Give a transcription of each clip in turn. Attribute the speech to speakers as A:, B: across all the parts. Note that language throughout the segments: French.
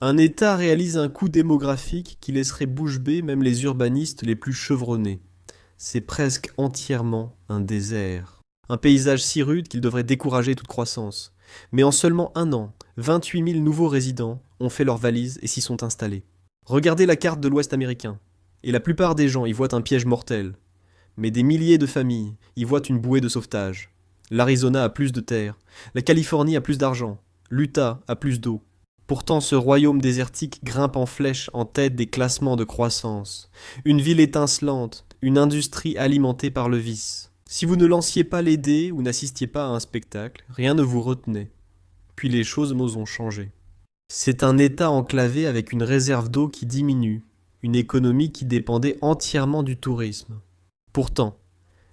A: Un État réalise un coût démographique qui laisserait bouche bée même les urbanistes les plus chevronnés. C'est presque entièrement un désert. Un paysage si rude qu'il devrait décourager toute croissance. Mais en seulement un an, 28 000 nouveaux résidents ont fait leurs valises et s'y sont installés. Regardez la carte de l'Ouest américain. Et la plupart des gens y voient un piège mortel. Mais des milliers de familles y voient une bouée de sauvetage. L'Arizona a plus de terre, la Californie a plus d'argent, l'Utah a plus d'eau. Pourtant ce royaume désertique grimpe en flèche en tête des classements de croissance. Une ville étincelante, une industrie alimentée par le vice. Si vous ne lanciez pas les dés ou n'assistiez pas à un spectacle, rien ne vous retenait. Puis les choses ont changé. C'est un État enclavé avec une réserve d'eau qui diminue, une économie qui dépendait entièrement du tourisme. Pourtant,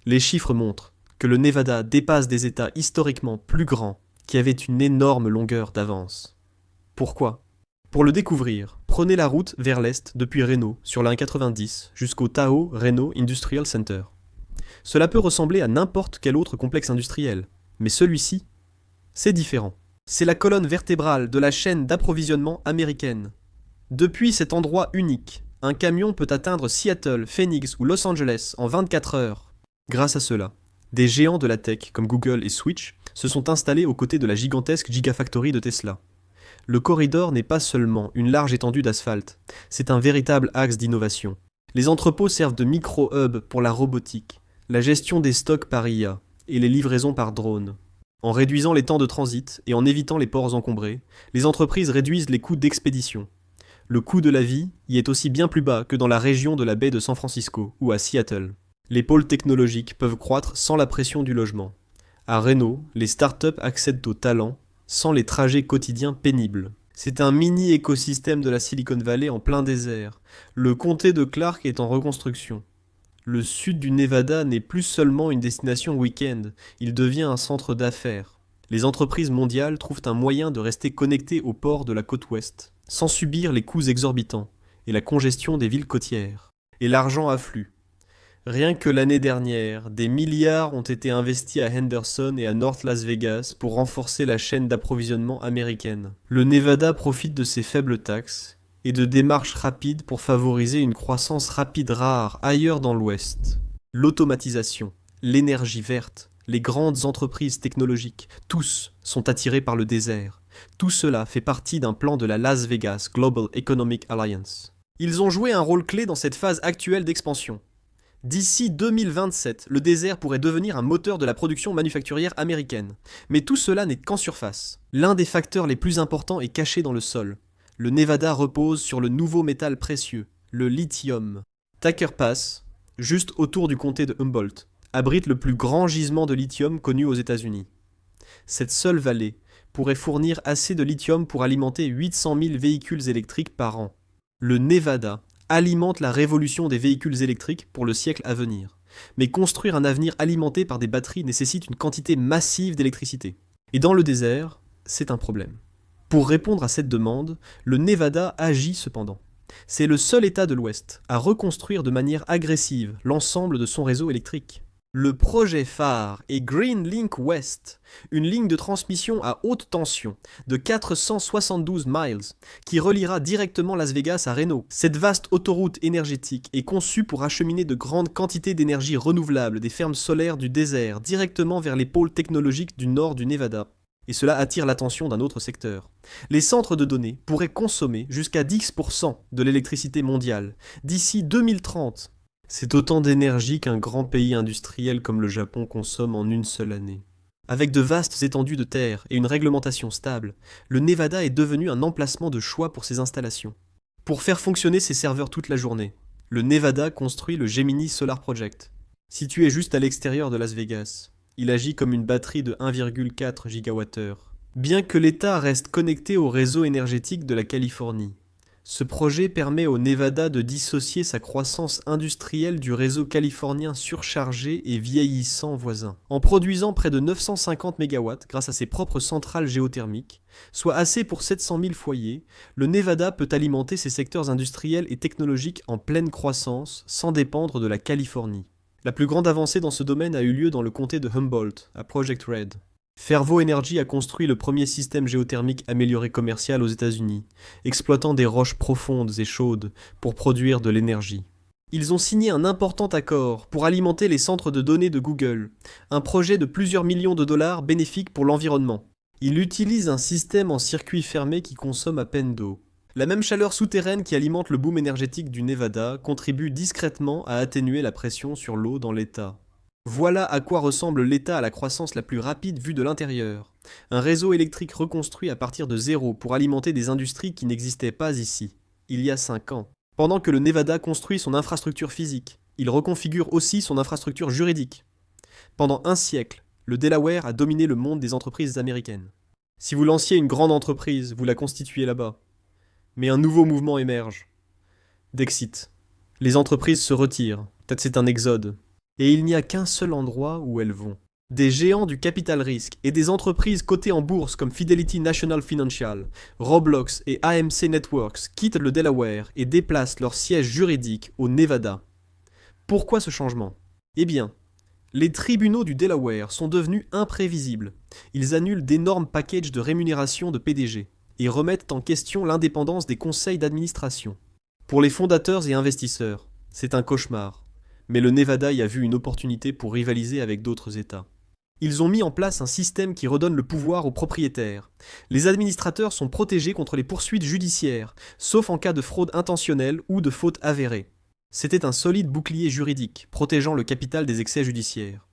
A: les chiffres montrent que le Nevada dépasse des États historiquement plus grands qui avaient une énorme longueur d'avance. Pourquoi? Pour le découvrir, prenez la route vers l'est depuis Reno sur la 190 jusqu'au Tahoe Reno Industrial Center. Cela peut ressembler à n'importe quel autre complexe industriel, mais celui-ci, c'est différent. C'est la colonne vertébrale de la chaîne d'approvisionnement américaine. Depuis cet endroit unique, un camion peut atteindre Seattle, Phoenix ou Los Angeles en 24 heures. Grâce à cela, des géants de la tech comme Google et Switch se sont installés aux côtés de la gigantesque Gigafactory de Tesla. Le corridor n'est pas seulement une large étendue d'asphalte, c'est un véritable axe d'innovation. Les entrepôts servent de micro-hubs pour la robotique, la gestion des stocks par IA et les livraisons par drone. En réduisant les temps de transit et en évitant les ports encombrés, les entreprises réduisent les coûts d'expédition. Le coût de la vie y est aussi bien plus bas que dans la région de la baie de San Francisco ou à Seattle. Les pôles technologiques peuvent croître sans la pression du logement. À Reno, les startups accèdent aux talents sans les trajets quotidiens pénibles. C'est un mini-écosystème de la Silicon Valley en plein désert. Le comté de Clark est en reconstruction. Le sud du Nevada n'est plus seulement une destination week-end, il devient un centre d'affaires. Les entreprises mondiales trouvent un moyen de rester connectées aux ports de la côte ouest, sans subir les coûts exorbitants et la congestion des villes côtières. Et l'argent afflue. Rien que l'année dernière, des milliards ont été investis à Henderson et à North Las Vegas pour renforcer la chaîne d'approvisionnement américaine. Le Nevada profite de ces faibles taxes et de démarches rapides pour favoriser une croissance rapide rare ailleurs dans l'Ouest. L'automatisation, l'énergie verte, les grandes entreprises technologiques, tous sont attirés par le désert. Tout cela fait partie d'un plan de la Las Vegas Global Economic Alliance. Ils ont joué un rôle clé dans cette phase actuelle d'expansion. D'ici 2027, le désert pourrait devenir un moteur de la production manufacturière américaine. Mais tout cela n'est qu'en surface. L'un des facteurs les plus importants est caché dans le sol. Le Nevada repose sur le nouveau métal précieux, le lithium. Tucker Pass, juste autour du comté de Humboldt, abrite le plus grand gisement de lithium connu aux États-Unis. Cette seule vallée pourrait fournir assez de lithium pour alimenter 800 000 véhicules électriques par an. Le Nevada alimente la révolution des véhicules électriques pour le siècle à venir. Mais construire un avenir alimenté par des batteries nécessite une quantité massive d'électricité. Et dans le désert, c'est un problème. Pour répondre à cette demande, le Nevada agit cependant. C'est le seul État de l'Ouest à reconstruire de manière agressive l'ensemble de son réseau électrique. Le projet phare est Green Link West, une ligne de transmission à haute tension de 472 miles qui reliera directement Las Vegas à Reno. Cette vaste autoroute énergétique est conçue pour acheminer de grandes quantités d'énergie renouvelable des fermes solaires du désert directement vers les pôles technologiques du nord du Nevada. Et cela attire l'attention d'un autre secteur. Les centres de données pourraient consommer jusqu'à 10% de l'électricité mondiale d'ici 2030. C'est autant d'énergie qu'un grand pays industriel comme le Japon consomme en une seule année. Avec de vastes étendues de terre et une réglementation stable, le Nevada est devenu un emplacement de choix pour ses installations. Pour faire fonctionner ses serveurs toute la journée, le Nevada construit le Gemini Solar Project. Situé juste à l'extérieur de Las Vegas, il agit comme une batterie de 1,4 GWh. Bien que l'État reste connecté au réseau énergétique de la Californie, ce projet permet au Nevada de dissocier sa croissance industrielle du réseau californien surchargé et vieillissant voisin. En produisant près de 950 MW grâce à ses propres centrales géothermiques, soit assez pour 700 000 foyers, le Nevada peut alimenter ses secteurs industriels et technologiques en pleine croissance sans dépendre de la Californie. La plus grande avancée dans ce domaine a eu lieu dans le comté de Humboldt, à Project Red. Fervo Energy a construit le premier système géothermique amélioré commercial aux États-Unis, exploitant des roches profondes et chaudes pour produire de l'énergie. Ils ont signé un important accord pour alimenter les centres de données de Google, un projet de plusieurs millions de dollars bénéfique pour l'environnement. Il utilise un système en circuit fermé qui consomme à peine d'eau. La même chaleur souterraine qui alimente le boom énergétique du Nevada contribue discrètement à atténuer la pression sur l'eau dans l'État. Voilà à quoi ressemble l'État à la croissance la plus rapide vue de l'intérieur. Un réseau électrique reconstruit à partir de zéro pour alimenter des industries qui n'existaient pas ici, il y a 5 ans. Pendant que le Nevada construit son infrastructure physique, il reconfigure aussi son infrastructure juridique. Pendant un siècle, le Delaware a dominé le monde des entreprises américaines. Si vous lanciez une grande entreprise, vous la constituez là-bas. Mais un nouveau mouvement émerge. D'exit. Les entreprises se retirent, peut-être c'est un exode. Et il n'y a qu'un seul endroit où elles vont. Des géants du capital risque et des entreprises cotées en bourse comme Fidelity National Financial, Roblox et AMC Networks quittent le Delaware et déplacent leur siège juridique au Nevada. Pourquoi ce changement ? Eh bien, les tribunaux du Delaware sont devenus imprévisibles. Ils annulent d'énormes packages de rémunération de PDG et remettent en question l'indépendance des conseils d'administration. Pour les fondateurs et investisseurs, c'est un cauchemar. Mais le Nevada y a vu une opportunité pour rivaliser avec d'autres États. Ils ont mis en place un système qui redonne le pouvoir aux propriétaires. Les administrateurs sont protégés contre les poursuites judiciaires, sauf en cas de fraude intentionnelle ou de faute avérée. C'était un solide bouclier juridique, protégeant le capital des excès judiciaires.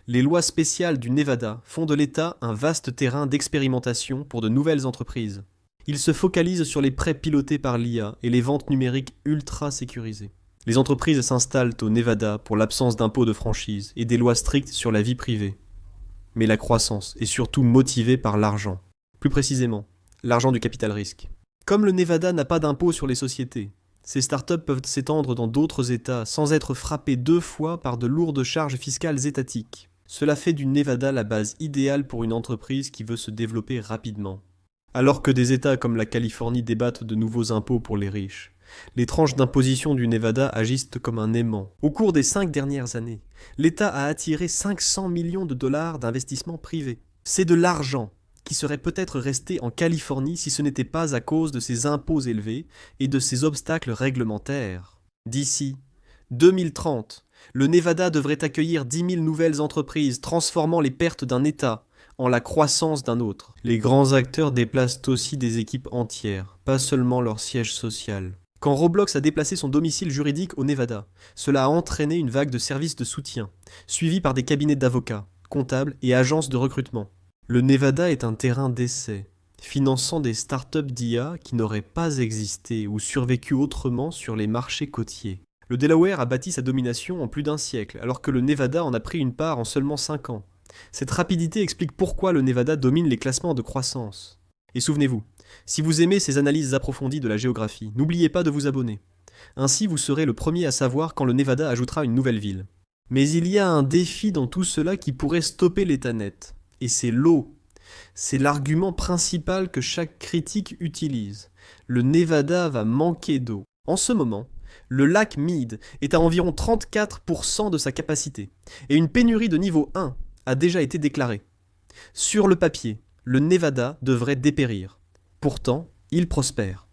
A: Les lois spéciales du Nevada font de l'État un vaste terrain d'expérimentation pour de nouvelles entreprises. Ils se focalisent sur les prêts pilotés par l'IA et les ventes numériques ultra sécurisées. Les entreprises s'installent au Nevada pour l'absence d'impôts de franchise et des lois strictes sur la vie privée. Mais la croissance est surtout motivée par l'argent. Plus précisément, l'argent du capital risque. Comme le Nevada n'a pas d'impôt sur les sociétés, ces startups peuvent s'étendre dans d'autres États sans être frappées 2 fois par de lourdes charges fiscales étatiques. Cela fait du Nevada la base idéale pour une entreprise qui veut se développer rapidement. Alors que des États comme la Californie débattent de nouveaux impôts pour les riches, les tranches d'imposition du Nevada agissent comme un aimant. Au cours des 5 dernières années, l'État a attiré 500 millions de dollars d'investissements privés. C'est de l'argent qui serait peut-être resté en Californie si ce n'était pas à cause de ses impôts élevés et de ses obstacles réglementaires. D'ici 2030, le Nevada devrait accueillir 10 000 nouvelles entreprises transformant les pertes d'un État en la croissance d'un autre. Les grands acteurs déplacent aussi des équipes entières, pas seulement leur siège social. Quand Roblox a déplacé son domicile juridique au Nevada, cela a entraîné une vague de services de soutien, suivie par des cabinets d'avocats, comptables et agences de recrutement. Le Nevada est un terrain d'essai, finançant des startups d'IA qui n'auraient pas existé ou survécu autrement sur les marchés côtiers. Le Delaware a bâti sa domination en plus d'1 siècle, alors que le Nevada en a pris une part en seulement 5 ans. Cette rapidité explique pourquoi le Nevada domine les classements de croissance. Et souvenez-vous, si vous aimez ces analyses approfondies de la géographie, n'oubliez pas de vous abonner. Ainsi, vous serez le premier à savoir quand le Nevada ajoutera une nouvelle ville. Mais il y a un défi dans tout cela qui pourrait stopper l'État net. Et c'est l'eau. C'est l'argument principal que chaque critique utilise. Le Nevada va manquer d'eau. En ce moment, le lac Mead est à environ 34% de sa capacité. Et une pénurie de niveau 1 a déjà été déclarée. Sur le papier, le Nevada devrait dépérir. Pourtant, il prospère.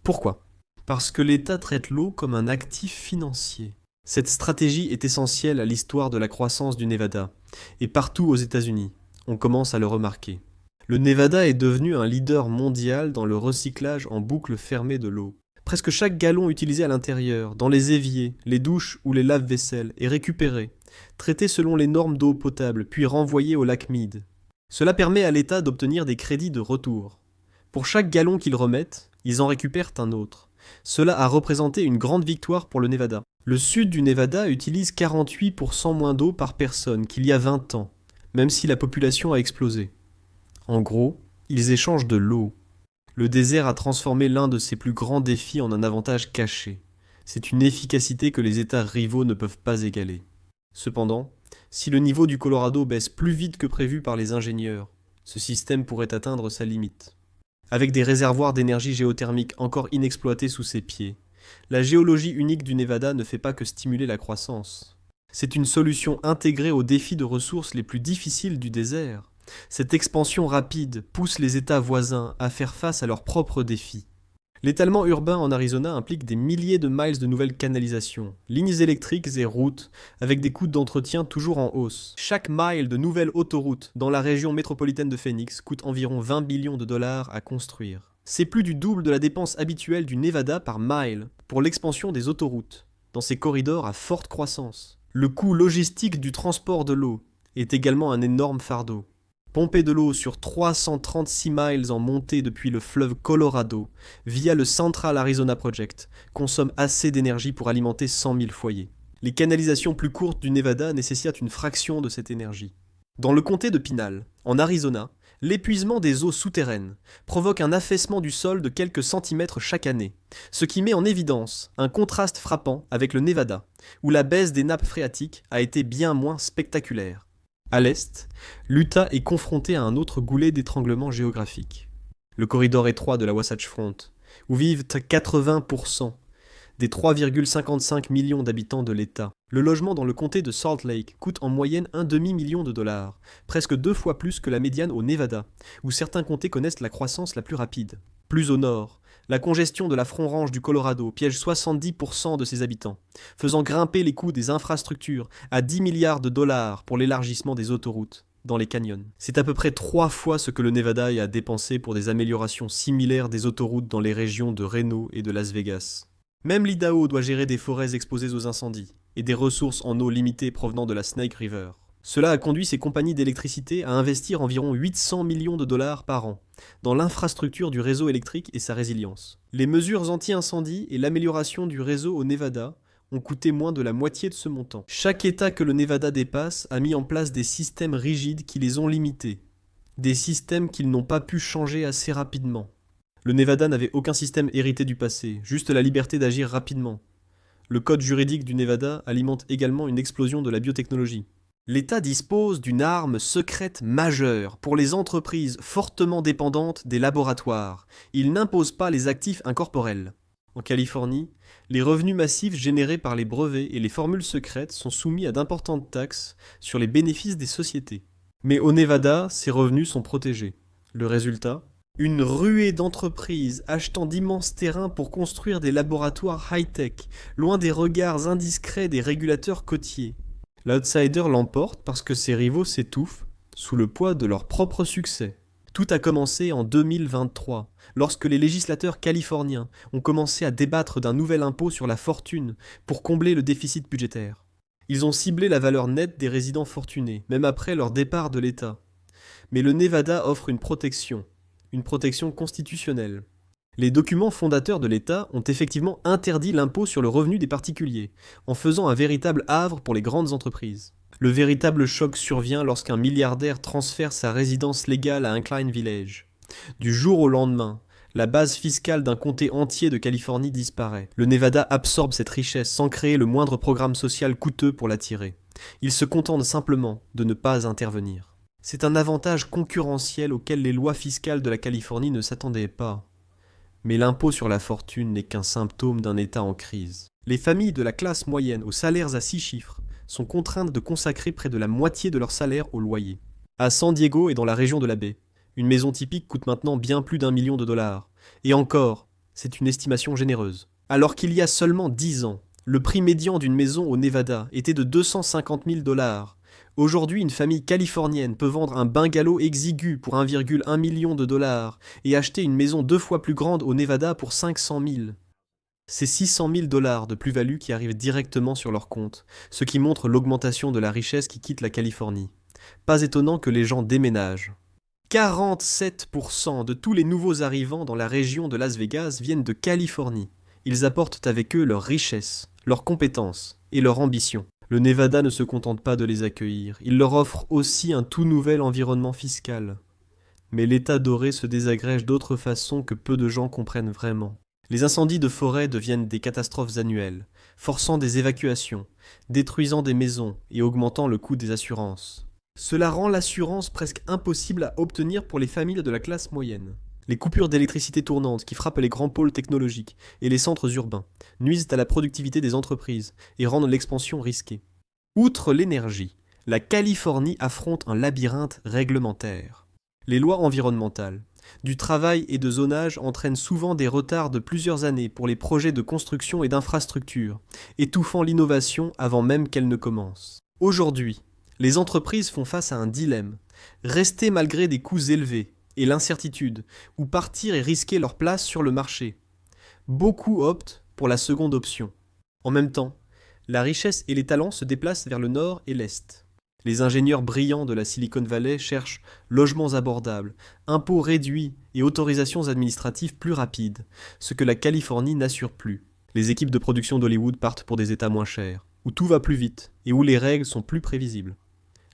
A: Pourquoi ? Parce que l'État traite l'eau comme un actif financier. Cette stratégie est essentielle à l'histoire de la croissance du Nevada, et partout aux États-Unis, on commence à le remarquer. Le Nevada est devenu un leader mondial dans le recyclage en boucle fermée de l'eau. Presque chaque gallon utilisé à l'intérieur, dans les éviers, les douches ou les lave-vaisselle, est récupéré, traité selon les normes d'eau potable, puis renvoyé au lac Mead. Cela permet à l'État d'obtenir des crédits de retour. Pour chaque gallon qu'ils remettent, ils en récupèrent un autre. Cela a représenté une grande victoire pour le Nevada. Le sud du Nevada utilise 48% moins d'eau par personne qu'il y a 20 ans, même si la population a explosé. En gros, ils échangent de l'eau. Le désert a transformé l'un de ses plus grands défis en un avantage caché. C'est une efficacité que les États rivaux ne peuvent pas égaler. Cependant, si le niveau du Colorado baisse plus vite que prévu par les ingénieurs, ce système pourrait atteindre sa limite. Avec des réservoirs d'énergie géothermique encore inexploités sous ses pieds, la géologie unique du Nevada ne fait pas que stimuler la croissance. C'est une solution intégrée aux défis de ressources les plus difficiles du désert, Cette expansion rapide pousse les États voisins à faire face à leurs propres défis. L'étalement urbain en Arizona implique des milliers de miles de nouvelles canalisations, lignes électriques et routes, avec des coûts d'entretien toujours en hausse. Chaque mile de nouvelles autoroutes dans la région métropolitaine de Phoenix coûte environ 20 millions de dollars à construire. C'est plus du double de la dépense habituelle du Nevada par mile pour l'expansion des autoroutes, dans ces corridors à forte croissance. Le coût logistique du transport de l'eau est également un énorme fardeau. Pomper de l'eau sur 336 miles en montée depuis le fleuve Colorado via le Central Arizona Project consomme assez d'énergie pour alimenter 100 000 foyers. Les canalisations plus courtes du Nevada nécessitent une fraction de cette énergie. Dans le comté de Pinal, en Arizona, l'épuisement des eaux souterraines provoque un affaissement du sol de quelques centimètres chaque année, ce qui met en évidence un contraste frappant avec le Nevada, où la baisse des nappes phréatiques a été bien moins spectaculaire. À l'est, l'Utah est confronté à un autre goulet d'étranglement géographique. Le corridor étroit de la Wasatch Front, où vivent 80% des 3,55 millions d'habitants de l'État. Le logement dans le comté de Salt Lake coûte en moyenne un demi-million de dollars, presque 2 fois plus que la médiane au Nevada, où certains comtés connaissent la croissance la plus rapide. Plus au nord, la congestion de la Front Range du Colorado piège 70% de ses habitants, faisant grimper les coûts des infrastructures à 10 milliards de dollars pour l'élargissement des autoroutes dans les canyons. C'est à peu près 3 fois ce que le Nevada a dépensé pour des améliorations similaires des autoroutes dans les régions de Reno et de Las Vegas. Même l'Idaho doit gérer des forêts exposées aux incendies et des ressources en eau limitées provenant de la Snake River. Cela a conduit ces compagnies d'électricité à investir environ 800 millions de dollars par an dans l'infrastructure du réseau électrique et sa résilience. Les mesures anti-incendie et l'amélioration du réseau au Nevada ont coûté moins de la moitié de ce montant. Chaque État que le Nevada dépasse a mis en place des systèmes rigides qui les ont limités, des systèmes qu'ils n'ont pas pu changer assez rapidement. Le Nevada n'avait aucun système hérité du passé, juste la liberté d'agir rapidement. Le code juridique du Nevada alimente également une explosion de la biotechnologie. L'État dispose d'une arme secrète majeure pour les entreprises fortement dépendantes des laboratoires. Il n'impose pas les actifs incorporels. En Californie, les revenus massifs générés par les brevets et les formules secrètes sont soumis à d'importantes taxes sur les bénéfices des sociétés. Mais au Nevada, ces revenus sont protégés. Le résultat ? Une ruée d'entreprises achetant d'immenses terrains pour construire des laboratoires high-tech, loin des regards indiscrets des régulateurs côtiers. L'outsider l'emporte parce que ses rivaux s'étouffent sous le poids de leur propre succès. Tout a commencé en 2023, lorsque les législateurs californiens ont commencé à débattre d'un nouvel impôt sur la fortune pour combler le déficit budgétaire. Ils ont ciblé la valeur nette des résidents fortunés, même après leur départ de l'État. Mais le Nevada offre une protection constitutionnelle. Les documents fondateurs de l'État ont effectivement interdit l'impôt sur le revenu des particuliers, en faisant un véritable havre pour les grandes entreprises. Le véritable choc survient lorsqu'un milliardaire transfère sa résidence légale à Incline Village. Du jour au lendemain, la base fiscale d'un comté entier de Californie disparaît. Le Nevada absorbe cette richesse sans créer le moindre programme social coûteux pour l'attirer. Il se contente simplement de ne pas intervenir. C'est un avantage concurrentiel auquel les lois fiscales de la Californie ne s'attendaient pas. Mais l'impôt sur la fortune n'est qu'un symptôme d'un État en crise. Les familles de la classe moyenne aux salaires à 6 chiffres sont contraintes de consacrer près de la moitié de leur salaire au loyer. À San Diego et dans la région de la baie, une maison typique coûte maintenant bien plus d'1 million de dollars. Et encore, c'est une estimation généreuse. Alors qu'il y a seulement 10 ans, le prix médian d'une maison au Nevada était de 250 000 dollars. Aujourd'hui, une famille californienne peut vendre un bungalow exigu pour 1,1 million de dollars et acheter une maison 2 fois plus grande au Nevada pour 500 000. C'est 600 000 dollars de plus-value qui arrivent directement sur leur compte, ce qui montre l'augmentation de la richesse qui quitte la Californie. Pas étonnant que les gens déménagent. 47% de tous les nouveaux arrivants dans la région de Las Vegas viennent de Californie. Ils apportent avec eux leur richesse, leurs compétences et leur ambition. Le Nevada ne se contente pas de les accueillir, il leur offre aussi un tout nouvel environnement fiscal. Mais l'État doré se désagrège d'autres façons que peu de gens comprennent vraiment. Les incendies de forêt deviennent des catastrophes annuelles, forçant des évacuations, détruisant des maisons et augmentant le coût des assurances. Cela rend l'assurance presque impossible à obtenir pour les familles de la classe moyenne. Les coupures d'électricité tournante qui frappent les grands pôles technologiques et les centres urbains nuisent à la productivité des entreprises et rendent l'expansion risquée. Outre l'énergie, La Californie affronte un labyrinthe réglementaire. Les lois environnementales, du travail et de zonage entraînent souvent des retards de plusieurs années pour les projets de construction et d'infrastructure, étouffant l'innovation avant même qu'elle ne commence. Aujourd'hui, les entreprises font face à un dilemme. Rester malgré des coûts élevés et l'incertitude, ou partir et risquer leur place sur le marché. Beaucoup optent pour la seconde option. En même temps, la richesse et les talents se déplacent vers le nord et l'est. Les ingénieurs brillants de la Silicon Valley cherchent logements abordables, impôts réduits et autorisations administratives plus rapides, ce que la Californie n'assure plus. Les équipes de production d'Hollywood partent pour des États moins chers, où tout va plus vite et où les règles sont plus prévisibles.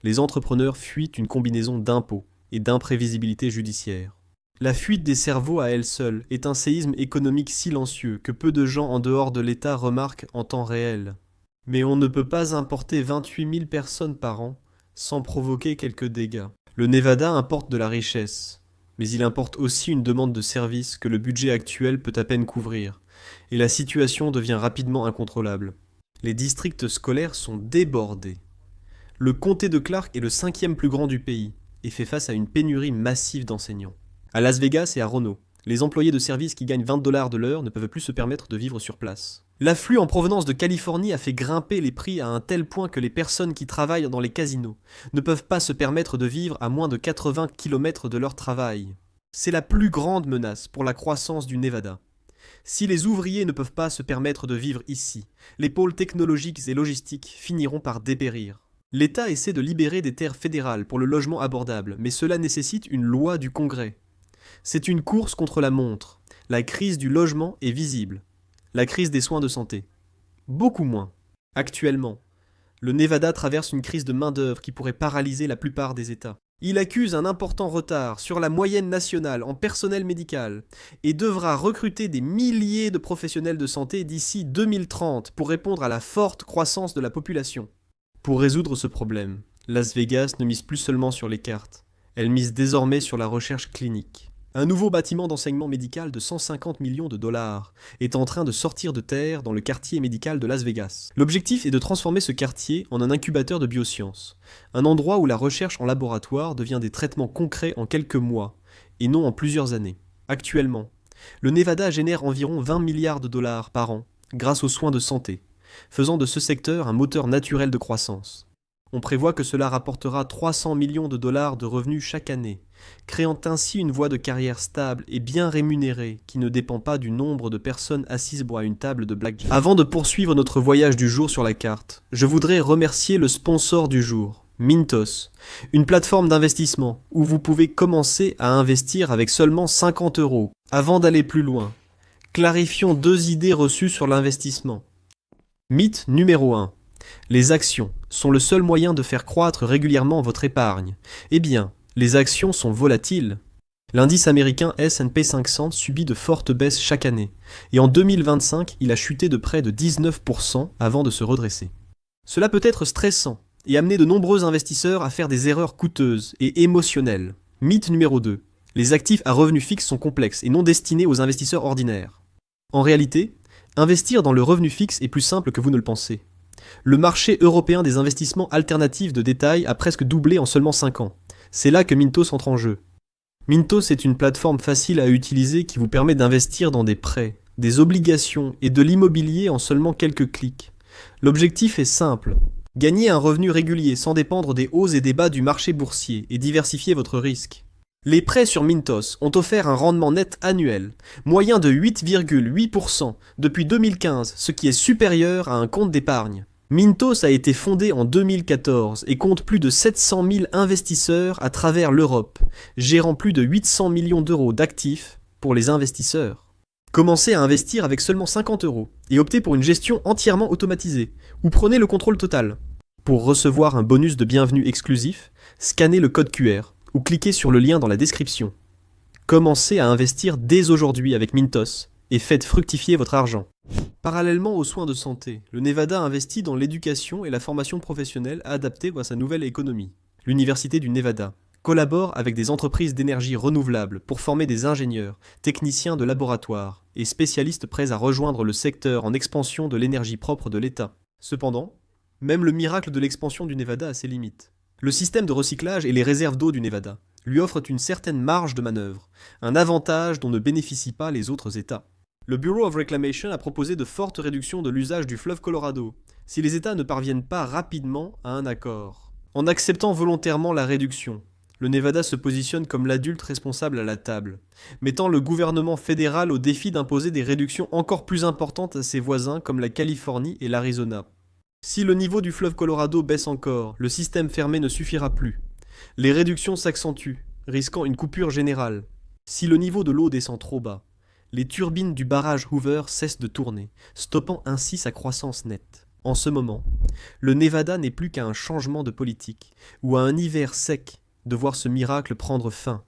A: Les entrepreneurs fuient une combinaison d'impôts et d'imprévisibilité judiciaire. La fuite des cerveaux à elle seule est un séisme économique silencieux que peu de gens en dehors de l'État remarquent en temps réel. Mais on ne peut pas importer 28 000 personnes par an sans provoquer quelques dégâts. Le Nevada importe de la richesse, mais il importe aussi une demande de services que le budget actuel peut à peine couvrir, et la situation devient rapidement incontrôlable. Les districts scolaires sont débordés. Le comté de Clark est le 5e plus grand du pays et fait face à une pénurie massive d'enseignants. À Las Vegas et à Reno, les employés de service qui gagnent 20 $ de l'heure ne peuvent plus se permettre de vivre sur place. L'afflux en provenance de Californie a fait grimper les prix à un tel point que les personnes qui travaillent dans les casinos ne peuvent pas se permettre de vivre à moins de 80 km de leur travail. C'est la plus grande menace pour la croissance du Nevada. Si les ouvriers ne peuvent pas se permettre de vivre ici, les pôles technologiques et logistiques finiront par dépérir. L'État essaie de libérer des terres fédérales pour le logement abordable, mais cela nécessite une loi du Congrès. C'est une course contre la montre. La crise du logement est visible. La crise des soins de santé. Beaucoup moins. Actuellement, le Nevada traverse une crise de main-d'œuvre qui pourrait paralyser la plupart des États. Il accuse un important retard sur la moyenne nationale en personnel médical et devra recruter des milliers de professionnels de santé d'ici 2030 pour répondre à la forte croissance de la population. Pour résoudre ce problème, Las Vegas ne mise plus seulement sur les cartes, elle mise désormais sur la recherche clinique. Un nouveau bâtiment d'enseignement médical de 150 millions de dollars est en train de sortir de terre dans le quartier médical de Las Vegas. L'objectif est de transformer ce quartier en un incubateur de biosciences, un endroit où la recherche en laboratoire devient des traitements concrets en quelques mois, et non en plusieurs années. Actuellement, le Nevada génère environ 20 milliards de dollars par an grâce aux soins de santé, faisant de ce secteur un moteur naturel de croissance. On prévoit que cela rapportera 300 millions de dollars de revenus chaque année, créant ainsi une voie de carrière stable et bien rémunérée qui ne dépend pas du nombre de personnes assises à une table de blackjack. Avant de poursuivre notre voyage du jour sur la carte, je voudrais remercier le sponsor du jour, Mintos, une plateforme d'investissement où vous pouvez commencer à investir avec seulement 50 €. Avant d'aller plus loin, clarifions 2 idées reçues sur l'investissement. Mythe numéro 1. Les actions sont le seul moyen de faire croître régulièrement votre épargne. Eh bien, les actions sont volatiles. L'indice américain S&P 500 subit de fortes baisses chaque année, et en 2025, il a chuté de près de 19% avant de se redresser. Cela peut être stressant et amener de nombreux investisseurs à faire des erreurs coûteuses et émotionnelles. Mythe numéro 2. Les actifs à revenus fixes sont complexes et non destinés aux investisseurs ordinaires. En réalité, investir dans le revenu fixe est plus simple que vous ne le pensez. Le marché européen des investissements alternatifs de détail a presque doublé en seulement 5 ans. C'est là que Mintos entre en jeu. Mintos est une plateforme facile à utiliser qui vous permet d'investir dans des prêts, des obligations et de l'immobilier en seulement quelques clics. L'objectif est simple. Gagner un revenu régulier sans dépendre des hauts et des bas du marché boursier et diversifier votre risque. Les prêts sur Mintos ont offert un rendement net annuel, moyen de 8,8% depuis 2015, ce qui est supérieur à un compte d'épargne. Mintos a été fondé en 2014 et compte plus de 700 000 investisseurs à travers l'Europe, gérant plus de 800 millions d'euros d'actifs pour les investisseurs. Commencez à investir avec seulement 50 € et optez pour une gestion entièrement automatisée, ou prenez le contrôle total. Pour recevoir un bonus de bienvenue exclusif, scannez le code QR ou cliquez sur le lien dans la description. Commencez à investir dès aujourd'hui avec Mintos et faites fructifier votre argent. Parallèlement aux soins de santé, le Nevada investit dans l'éducation et la formation professionnelle adaptée à sa nouvelle économie. L'Université du Nevada collabore avec des entreprises d'énergie renouvelable pour former des ingénieurs, techniciens de laboratoire et spécialistes prêts à rejoindre le secteur en expansion de l'énergie propre de l'État. Cependant, Même le miracle de l'expansion du Nevada a ses limites. Le système de recyclage et les réserves d'eau du Nevada lui offrent une certaine marge de manœuvre, un avantage dont ne bénéficient pas les autres États. Le Bureau of Reclamation a proposé de fortes réductions de l'usage du fleuve Colorado, si les États ne parviennent pas rapidement à un accord. En acceptant volontairement la réduction, le Nevada se positionne comme l'adulte responsable à la table, mettant le gouvernement fédéral au défi d'imposer des réductions encore plus importantes à ses voisins comme la Californie et l'Arizona. Si le niveau du fleuve Colorado baisse encore, le système fermé ne suffira plus. Les réductions s'accentuent, risquant une coupure générale. Si le niveau de l'eau descend trop bas, les turbines du barrage Hoover cessent de tourner, stoppant ainsi sa croissance nette. En ce moment, le Nevada n'est plus qu'à un changement de politique, ou à un hiver sec, de voir ce miracle prendre fin.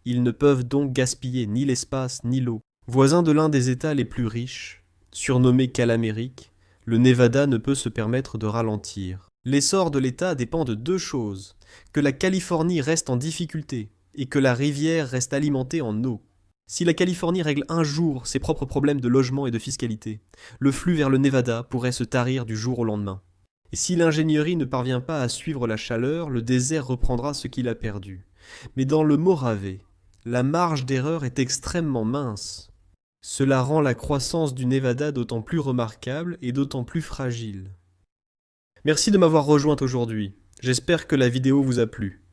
A: Ils ne peuvent donc gaspiller ni l'espace ni l'eau. Voisin de l'un des États les plus riches, surnommé Cal-Amérique, le Nevada ne peut se permettre de ralentir. L'essor de l'État dépend de deux choses, que la Californie reste en difficulté et que la rivière reste alimentée en eau. Si la Californie règle un jour ses propres problèmes de logement et de fiscalité, le flux vers le Nevada pourrait se tarir du jour au lendemain. Et si l'ingénierie ne parvient pas à suivre la chaleur, le désert reprendra ce qu'il a perdu. Mais dans le Mojave, la marge d'erreur est extrêmement mince. Cela rend la croissance du Nevada d'autant plus remarquable et d'autant plus fragile. Merci de m'avoir rejoint aujourd'hui. J'espère que la vidéo vous a plu.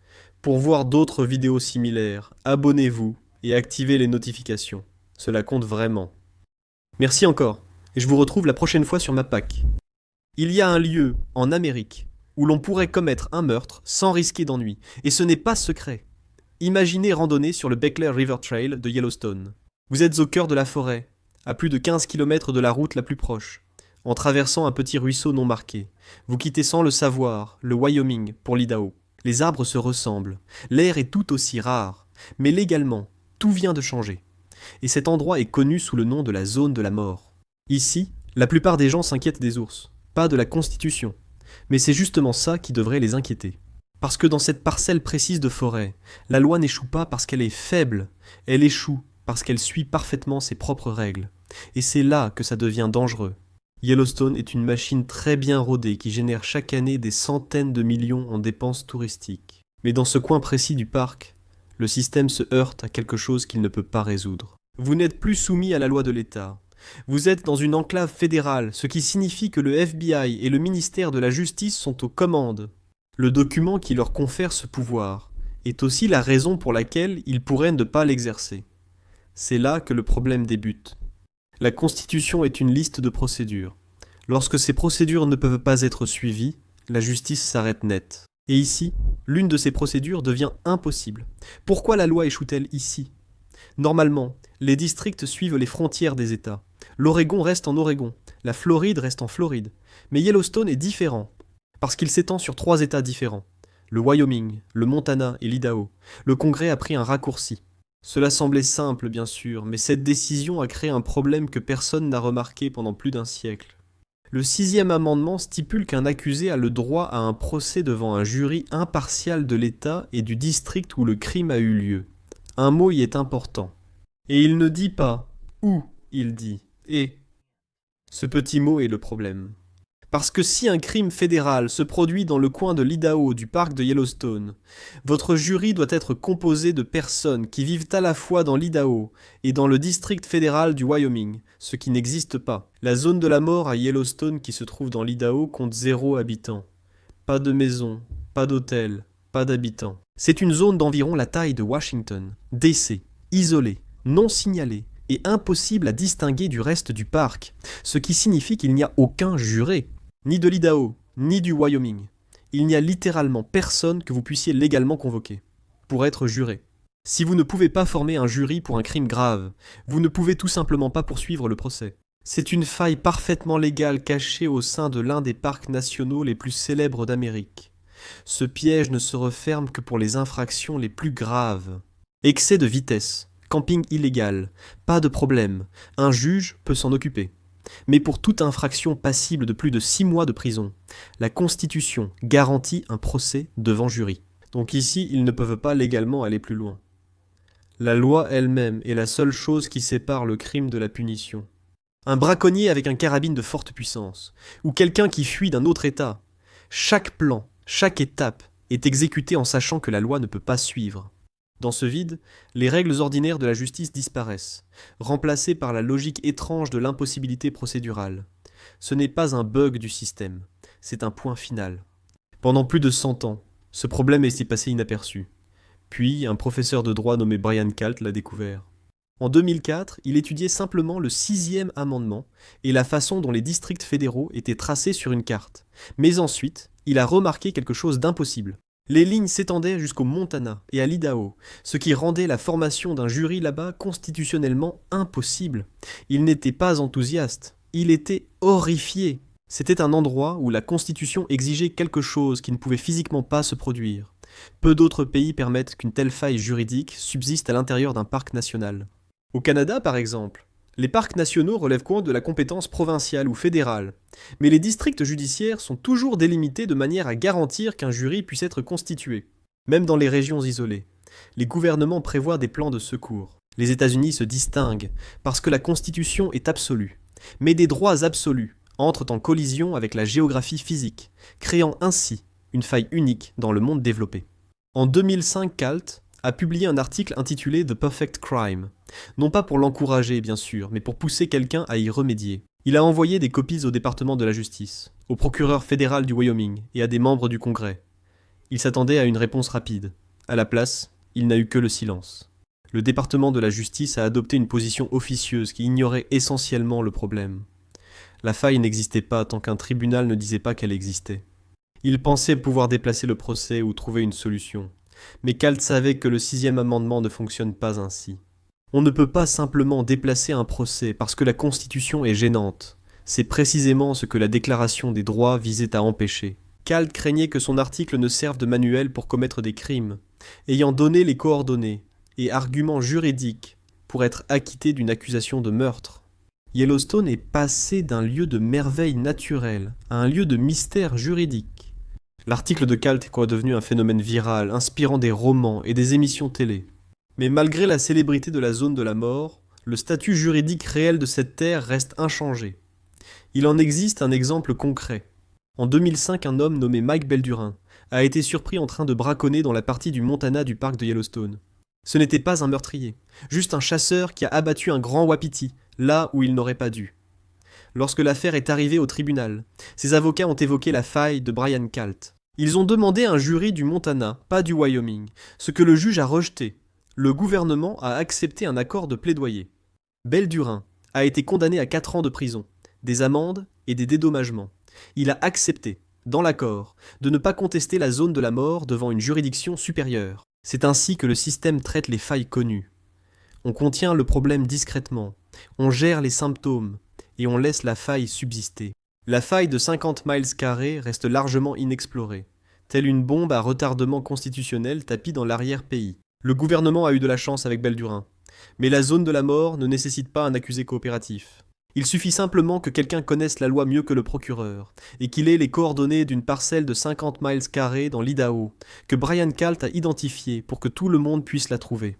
A: Pour voir d'autres vidéos similaires, abonnez-vous et activez les notifications. Cela compte vraiment. Merci encore, et je vous retrouve la prochaine fois sur ma PAC. Il y a un lieu, en Amérique, où l'on pourrait commettre un meurtre sans risquer d'ennui, et ce n'est pas secret. Imaginez randonner sur le Beckler River Trail de Yellowstone. Vous êtes au cœur de la forêt, à plus de 15 km de la route la plus proche, en traversant un petit ruisseau non marqué. Vous quittez sans le savoir le Wyoming pour l'Idaho. Les arbres se ressemblent, l'air est tout aussi rare, mais légalement, tout vient de changer. Et cet endroit est connu sous le nom de la zone de la mort. Ici, la plupart des gens s'inquiètent des ours, pas de la Constitution. Mais c'est justement ça qui devrait les inquiéter. Parce que dans cette parcelle précise de forêt, la loi n'échoue pas parce qu'elle est faible, elle échoue parce qu'elle suit parfaitement ses propres règles. Et c'est là que ça devient dangereux. Yellowstone est une machine très bien rodée qui génère chaque année des centaines de millions en dépenses touristiques. Mais dans ce coin précis du parc, le système se heurte à quelque chose qu'il ne peut pas résoudre. Vous n'êtes plus soumis à la loi de l'État. Vous êtes dans une enclave fédérale, ce qui signifie que le FBI et le ministère de la Justice sont aux commandes. Le document qui leur confère ce pouvoir est aussi la raison pour laquelle ils pourraient ne pas l'exercer. C'est là que le problème débute. La Constitution est une liste de procédures. Lorsque ces procédures ne peuvent pas être suivies, la justice s'arrête net. Et ici, l'une de ces procédures devient impossible. Pourquoi la loi échoue-t-elle ici ? Normalement, les districts suivent les frontières des États. L'Oregon reste en Oregon, la Floride reste en Floride. Mais Yellowstone est différent, parce qu'il s'étend sur 3 États différents. Le Wyoming, le Montana et l'Idaho. Le Congrès a pris un raccourci. Cela semblait simple, bien sûr, mais cette décision a créé un problème que personne n'a remarqué pendant plus d'un siècle. Le 6e amendement stipule qu'un accusé a le droit à un procès devant un jury impartial de l'État et du district où le crime a eu lieu. Un mot y est important. Et il ne dit pas « où », il dit « et ». Ce petit mot est le problème. Parce que si un crime fédéral se produit dans le coin de l'Idaho du parc de Yellowstone, votre jury doit être composé de personnes qui vivent à la fois dans l'Idaho et dans le district fédéral du Wyoming, ce qui n'existe pas. La zone de la mort à Yellowstone qui se trouve dans l'Idaho compte 0 habitants. Pas de maison, pas d'hôtel, pas d'habitants. C'est une zone d'environ la taille de Washington, DC, isolée, non signalée et impossible à distinguer du reste du parc, ce qui signifie qu'il n'y a aucun juré. Ni de l'Idaho, ni du Wyoming. Il n'y a littéralement personne que vous puissiez légalement convoquer pour être juré. Si vous ne pouvez pas former un jury pour un crime grave, vous ne pouvez tout simplement pas poursuivre le procès. C'est une faille parfaitement légale cachée au sein de l'un des parcs nationaux les plus célèbres d'Amérique. Ce piège ne se referme que pour les infractions les plus graves. Excès de vitesse, camping illégal, pas de problème, un juge peut s'en occuper. Mais pour toute infraction passible de plus de 6 mois de prison, la Constitution garantit un procès devant jury. Donc ici, ils ne peuvent pas légalement aller plus loin. La loi elle-même est la seule chose qui sépare le crime de la punition. Un braconnier avec un carabine de forte puissance, ou quelqu'un qui fuit d'un autre État, Chaque plan, chaque étape est exécutée en sachant que la loi ne peut pas suivre. Dans ce vide, les règles ordinaires de la justice disparaissent, remplacées par la logique étrange de l'impossibilité procédurale. Ce n'est pas un bug du système, c'est un point final. Pendant plus de 100 ans, ce problème est passé inaperçu. Puis, un professeur de droit nommé Brian Kalt l'a découvert. En 2004, il étudiait simplement le 6e amendement et la façon dont les districts fédéraux étaient tracés sur une carte. Mais ensuite, il a remarqué quelque chose d'impossible. Les lignes s'étendaient jusqu'au Montana et à l'Idaho, ce qui rendait la formation d'un jury là-bas constitutionnellement impossible. Il n'était pas enthousiaste, il était horrifié. C'était un endroit où la Constitution exigeait quelque chose qui ne pouvait physiquement pas se produire. Peu d'autres pays permettent qu'une telle faille juridique subsiste à l'intérieur d'un parc national. Au Canada, par exemple, les parcs nationaux relèvent de la compétence provinciale ou fédérale, mais les districts judiciaires sont toujours délimités de manière à garantir qu'un jury puisse être constitué. Même dans les régions isolées, les gouvernements prévoient des plans de secours. Les États-Unis se distinguent parce que la Constitution est absolue, mais des droits absolus entrent en collision avec la géographie physique, créant ainsi une faille unique dans le monde développé. En 2005, Kalt a publié un article intitulé The Perfect Crime, non pas pour l'encourager bien sûr, mais pour pousser quelqu'un à y remédier. Il a envoyé des copies au département de la justice, au procureur fédéral du Wyoming et à des membres du Congrès. Il s'attendait à une réponse rapide. À la place, il n'a eu que le silence. Le département de la justice a adopté une position officieuse qui ignorait essentiellement le problème. La faille n'existait pas tant qu'un tribunal ne disait pas qu'elle existait. Il pensait pouvoir déplacer le procès ou trouver une solution. Mais Kalt savait que le 6e amendement ne fonctionne pas ainsi. On ne peut pas simplement déplacer un procès parce que la Constitution est gênante. C'est précisément ce que la Déclaration des droits visait à empêcher. Kalt craignait que son article ne serve de manuel pour commettre des crimes, ayant donné les coordonnées et arguments juridiques pour être acquitté d'une accusation de meurtre. Yellowstone est passé d'un lieu de merveille naturelle à un lieu de mystère juridique. L'article de Kalt est devenu un phénomène viral, inspirant des romans et des émissions télé. Mais malgré la célébrité de la zone de la mort, le statut juridique réel de cette terre reste inchangé. Il en existe un exemple concret. En 2005, un homme nommé Mike Beldurin a été surpris en train de braconner dans la partie du Montana du parc de Yellowstone. Ce n'était pas un meurtrier, juste un chasseur qui a abattu un grand wapiti, là où il n'aurait pas dû. Lorsque l'affaire est arrivée au tribunal, ses avocats ont évoqué la faille de Brian Kalt. Ils ont demandé un jury du Montana, pas du Wyoming, ce que le juge a rejeté. Le gouvernement a accepté un accord de plaidoyer. Beldurin a été condamné à 4 ans de prison, des amendes et des dédommagements. Il a accepté, dans l'accord, de ne pas contester la zone de la mort devant une juridiction supérieure. C'est ainsi que le système traite les failles connues. On contient le problème discrètement, on gère les symptômes, et on laisse la faille subsister. La faille de 50 miles carrés reste largement inexplorée, telle une bombe à retardement constitutionnel tapie dans l'arrière-pays. Le gouvernement a eu de la chance avec Beldurin, mais la zone de la mort ne nécessite pas un accusé coopératif. Il suffit simplement que quelqu'un connaisse la loi mieux que le procureur, et qu'il ait les coordonnées d'une parcelle de 50 miles carrés dans l'Idaho, que Brian Kalt a identifiée pour que tout le monde puisse la trouver.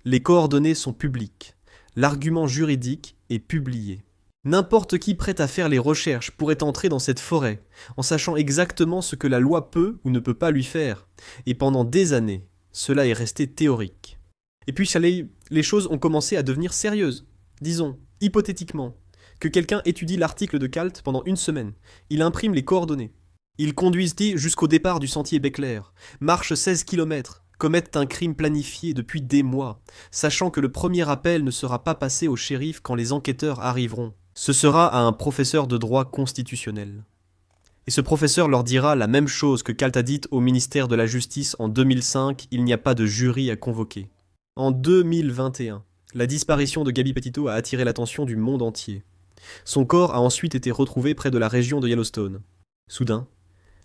A: Les coordonnées sont publiques, l'argument juridique est publié. N'importe qui prêt à faire les recherches pourrait entrer dans cette forêt, en sachant exactement ce que la loi peut ou ne peut pas lui faire, et pendant des années, cela est resté théorique. Et puis les choses ont commencé à devenir sérieuses. Disons, hypothétiquement, que quelqu'un étudie l'article de Kalt pendant 1 semaine. Il imprime les coordonnées. Il conduit jusqu'au départ du sentier Beckler, marche 16 km, commettent un crime planifié depuis des mois, sachant que le premier appel ne sera pas passé au shérif quand les enquêteurs arriveront. Ce sera à un professeur de droit constitutionnel. Et ce professeur leur dira la même chose que Kalt a dite au ministère de la Justice en 2005, il n'y a pas de jury à convoquer. En 2021, la disparition de Gabby Petito a attiré l'attention du monde entier. Son corps a ensuite été retrouvé près de la région de Yellowstone. Soudain,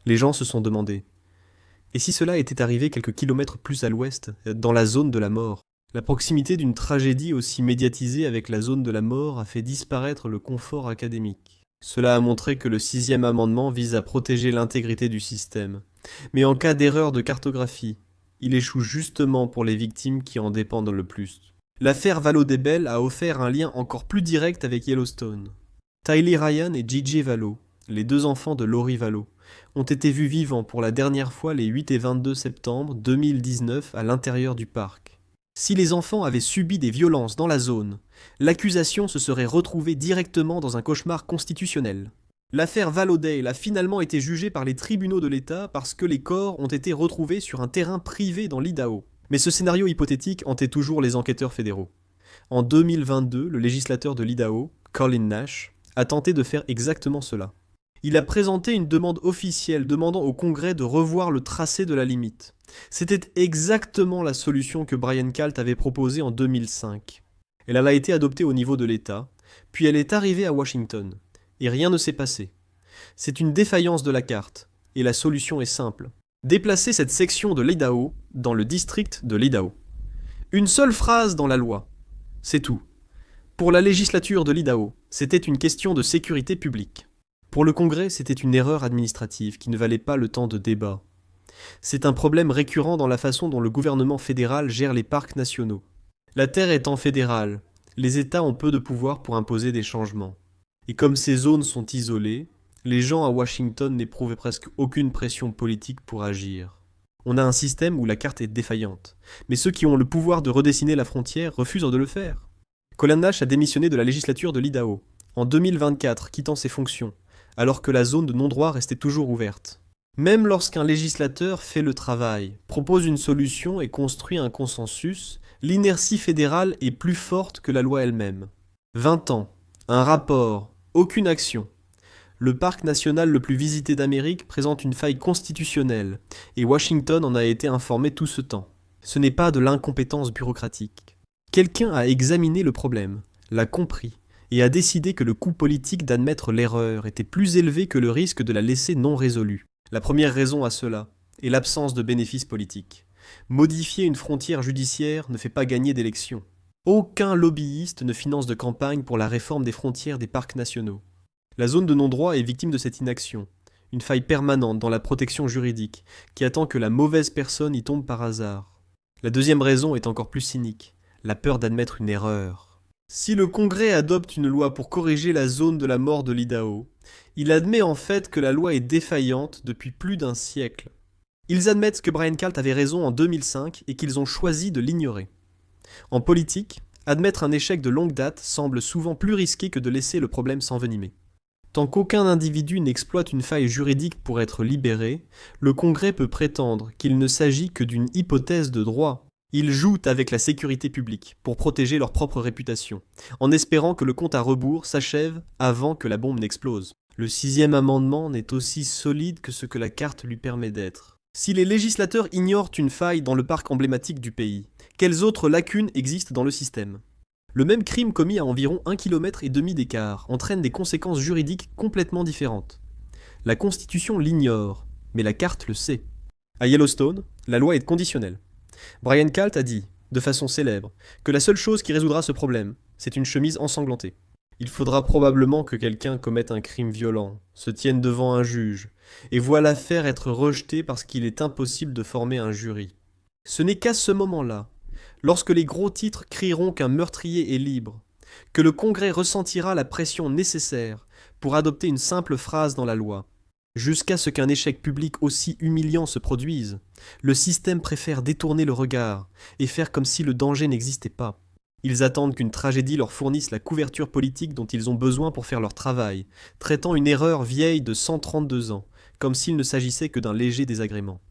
A: les gens se sont demandé « Et si cela était arrivé quelques kilomètres plus à l'ouest, dans la zone de la mort ?» La proximité d'une tragédie aussi médiatisée avec la zone de la mort a fait disparaître le confort académique. Cela a montré que le 6e amendement vise à protéger l'intégrité du système. Mais en cas d'erreur de cartographie, il échoue justement pour les victimes qui en dépendent le plus. L'affaire Vallow-Debel a offert un lien encore plus direct avec Yellowstone. Tylee Ryan et J.J. Vallow, les 2 enfants de Lori Vallow, ont été vus vivants pour la dernière fois les 8 et 22 septembre 2019 à l'intérieur du parc. Si les enfants avaient subi des violences dans la zone, l'accusation se serait retrouvée directement dans un cauchemar constitutionnel. L'affaire Valodale a finalement été jugée par les tribunaux de l'État parce que les corps ont été retrouvés sur un terrain privé dans l'Idaho. Mais ce scénario hypothétique hantait toujours les enquêteurs fédéraux. En 2022, le législateur de l'Idaho, Colin Nash, a tenté de faire exactement cela. Il a présenté une demande officielle demandant au Congrès de revoir le tracé de la limite. C'était exactement la solution que Brian Kalt avait proposée en 2005. Elle a été adoptée au niveau de l'État, puis elle est arrivée à Washington. Et rien ne s'est passé. C'est une défaillance de la carte, et la solution est simple. Déplacer cette section de l'Idaho dans le district de l'Idaho. Une seule phrase dans la loi. C'est tout. Pour la législature de l'Idaho, c'était une question de sécurité publique. Pour le Congrès, c'était une erreur administrative qui ne valait pas le temps de débat. C'est un problème récurrent dans la façon dont le gouvernement fédéral gère les parcs nationaux. La terre étant fédérale, les États ont peu de pouvoir pour imposer des changements. Et comme ces zones sont isolées, les gens à Washington n'éprouvaient presque aucune pression politique pour agir. On a un système où la carte est défaillante, mais ceux qui ont le pouvoir de redessiner la frontière refusent de le faire. Colin Nash a démissionné de la législature de l'Idaho, en 2024, quittant ses fonctions, alors que la zone de non-droit restait toujours ouverte. Même lorsqu'un législateur fait le travail, propose une solution et construit un consensus, l'inertie fédérale est plus forte que la loi elle-même. 20 ans, un rapport, aucune action. Le parc national le plus visité d'Amérique présente une faille constitutionnelle, et Washington en a été informé tout ce temps. Ce n'est pas de l'incompétence bureaucratique. Quelqu'un a examiné le problème, l'a compris, et a décidé que le coût politique d'admettre l'erreur était plus élevé que le risque de la laisser non résolue. La première raison à cela est l'absence de bénéfices politiques. Modifier une frontière judiciaire ne fait pas gagner d'élection. Aucun lobbyiste ne finance de campagne pour la réforme des frontières des parcs nationaux. La zone de non-droit est victime de cette inaction, une faille permanente dans la protection juridique, qui attend que la mauvaise personne y tombe par hasard. La deuxième raison est encore plus cynique, la peur d'admettre une erreur. Si le Congrès adopte une loi pour corriger la zone de la mort de l'Idaho, il admet en fait que la loi est défaillante depuis plus d'un siècle. Ils admettent que Brian Kalt avait raison en 2005 et qu'ils ont choisi de l'ignorer. En politique, admettre un échec de longue date semble souvent plus risqué que de laisser le problème s'envenimer. Tant qu'aucun individu n'exploite une faille juridique pour être libéré, le Congrès peut prétendre qu'il ne s'agit que d'une hypothèse de droit. Ils jouent avec la sécurité publique pour protéger leur propre réputation, en espérant que le compte à rebours s'achève avant que la bombe n'explose. Le 6e amendement n'est aussi solide que ce que la carte lui permet d'être. Si les législateurs ignorent une faille dans le parc emblématique du pays, quelles autres lacunes existent dans le système ? Le même crime commis à environ 1,5 km d'écart entraîne des conséquences juridiques complètement différentes. La Constitution l'ignore, mais la carte le sait. À Yellowstone, la loi est conditionnelle. Brian Kalt a dit, de façon célèbre, que la seule chose qui résoudra ce problème, c'est une chemise ensanglantée. Il faudra probablement que quelqu'un commette un crime violent, se tienne devant un juge, et voit l'affaire être rejetée parce qu'il est impossible de former un jury. Ce n'est qu'à ce moment-là, lorsque les gros titres crieront qu'un meurtrier est libre, que le Congrès ressentira la pression nécessaire pour adopter une simple phrase dans la loi. Jusqu'à ce qu'un échec public aussi humiliant se produise, le système préfère détourner le regard et faire comme si le danger n'existait pas. Ils attendent qu'une tragédie leur fournisse la couverture politique dont ils ont besoin pour faire leur travail, traitant une erreur vieille de 132 ans, comme s'il ne s'agissait que d'un léger désagrément.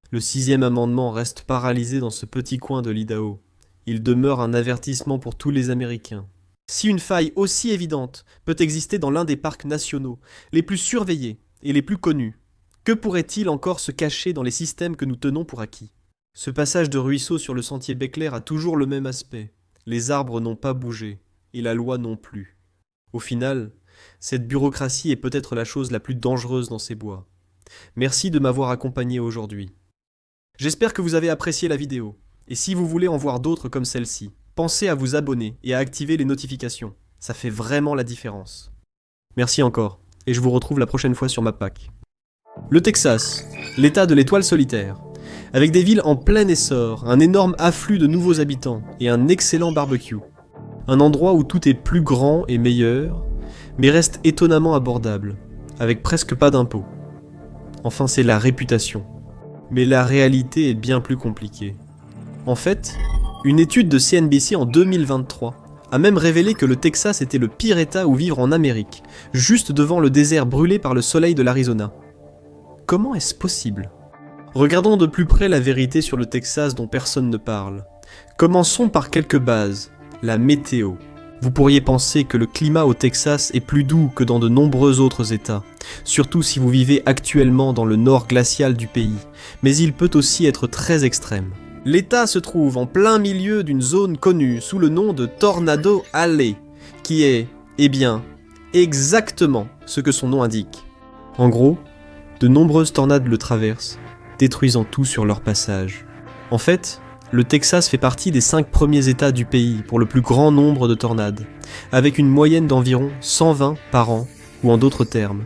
A: Le 6e amendement reste paralysé dans ce petit coin de l'Idaho. Il demeure un avertissement pour tous les Américains. Si une faille aussi évidente peut exister dans l'un des parcs nationaux, les plus surveillés et les plus connus, que pourrait-il encore se cacher dans les systèmes que nous tenons pour acquis ? Ce passage de ruisseau sur le sentier Beckler a toujours le même aspect. Les arbres n'ont pas bougé, et la loi non plus. Au final, cette bureaucratie est peut-être la chose la plus dangereuse dans ces bois. Merci de m'avoir accompagné aujourd'hui. J'espère que vous avez apprécié la vidéo, et si vous voulez en voir d'autres comme celle-ci, pensez à vous abonner et à activer les notifications, ça fait vraiment la différence. Merci encore, et je vous retrouve la prochaine fois sur MapPack. Le Texas, l'état de l'étoile solitaire. Avec des villes en plein essor, un énorme afflux de nouveaux habitants et un excellent barbecue. Un endroit où tout est plus grand et meilleur, mais reste étonnamment abordable, avec presque pas d'impôts. Enfin, c'est la réputation. Mais la réalité est bien plus compliquée. En fait, une étude de CNBC en 2023 a même révélé que le Texas était le pire état où vivre en Amérique, juste devant le désert brûlé par le soleil de l'Arizona. Comment est-ce possible ? Regardons de plus près la vérité sur le Texas dont personne ne parle. Commençons par quelques bases. La météo. Vous pourriez penser que le climat au Texas est plus doux que dans de nombreux autres États, surtout si vous vivez actuellement dans le nord glacial du pays, mais il peut aussi être très extrême. L'État se trouve en plein milieu d'une zone connue sous le nom de Tornado Alley, qui est, eh bien, exactement ce que son nom indique. En gros, de nombreuses tornades le traversent, détruisant tout sur leur passage. En fait, le Texas fait partie des 5 premiers États du pays pour le plus grand nombre de tornades, avec une moyenne d'environ 120 par an, ou en d'autres termes,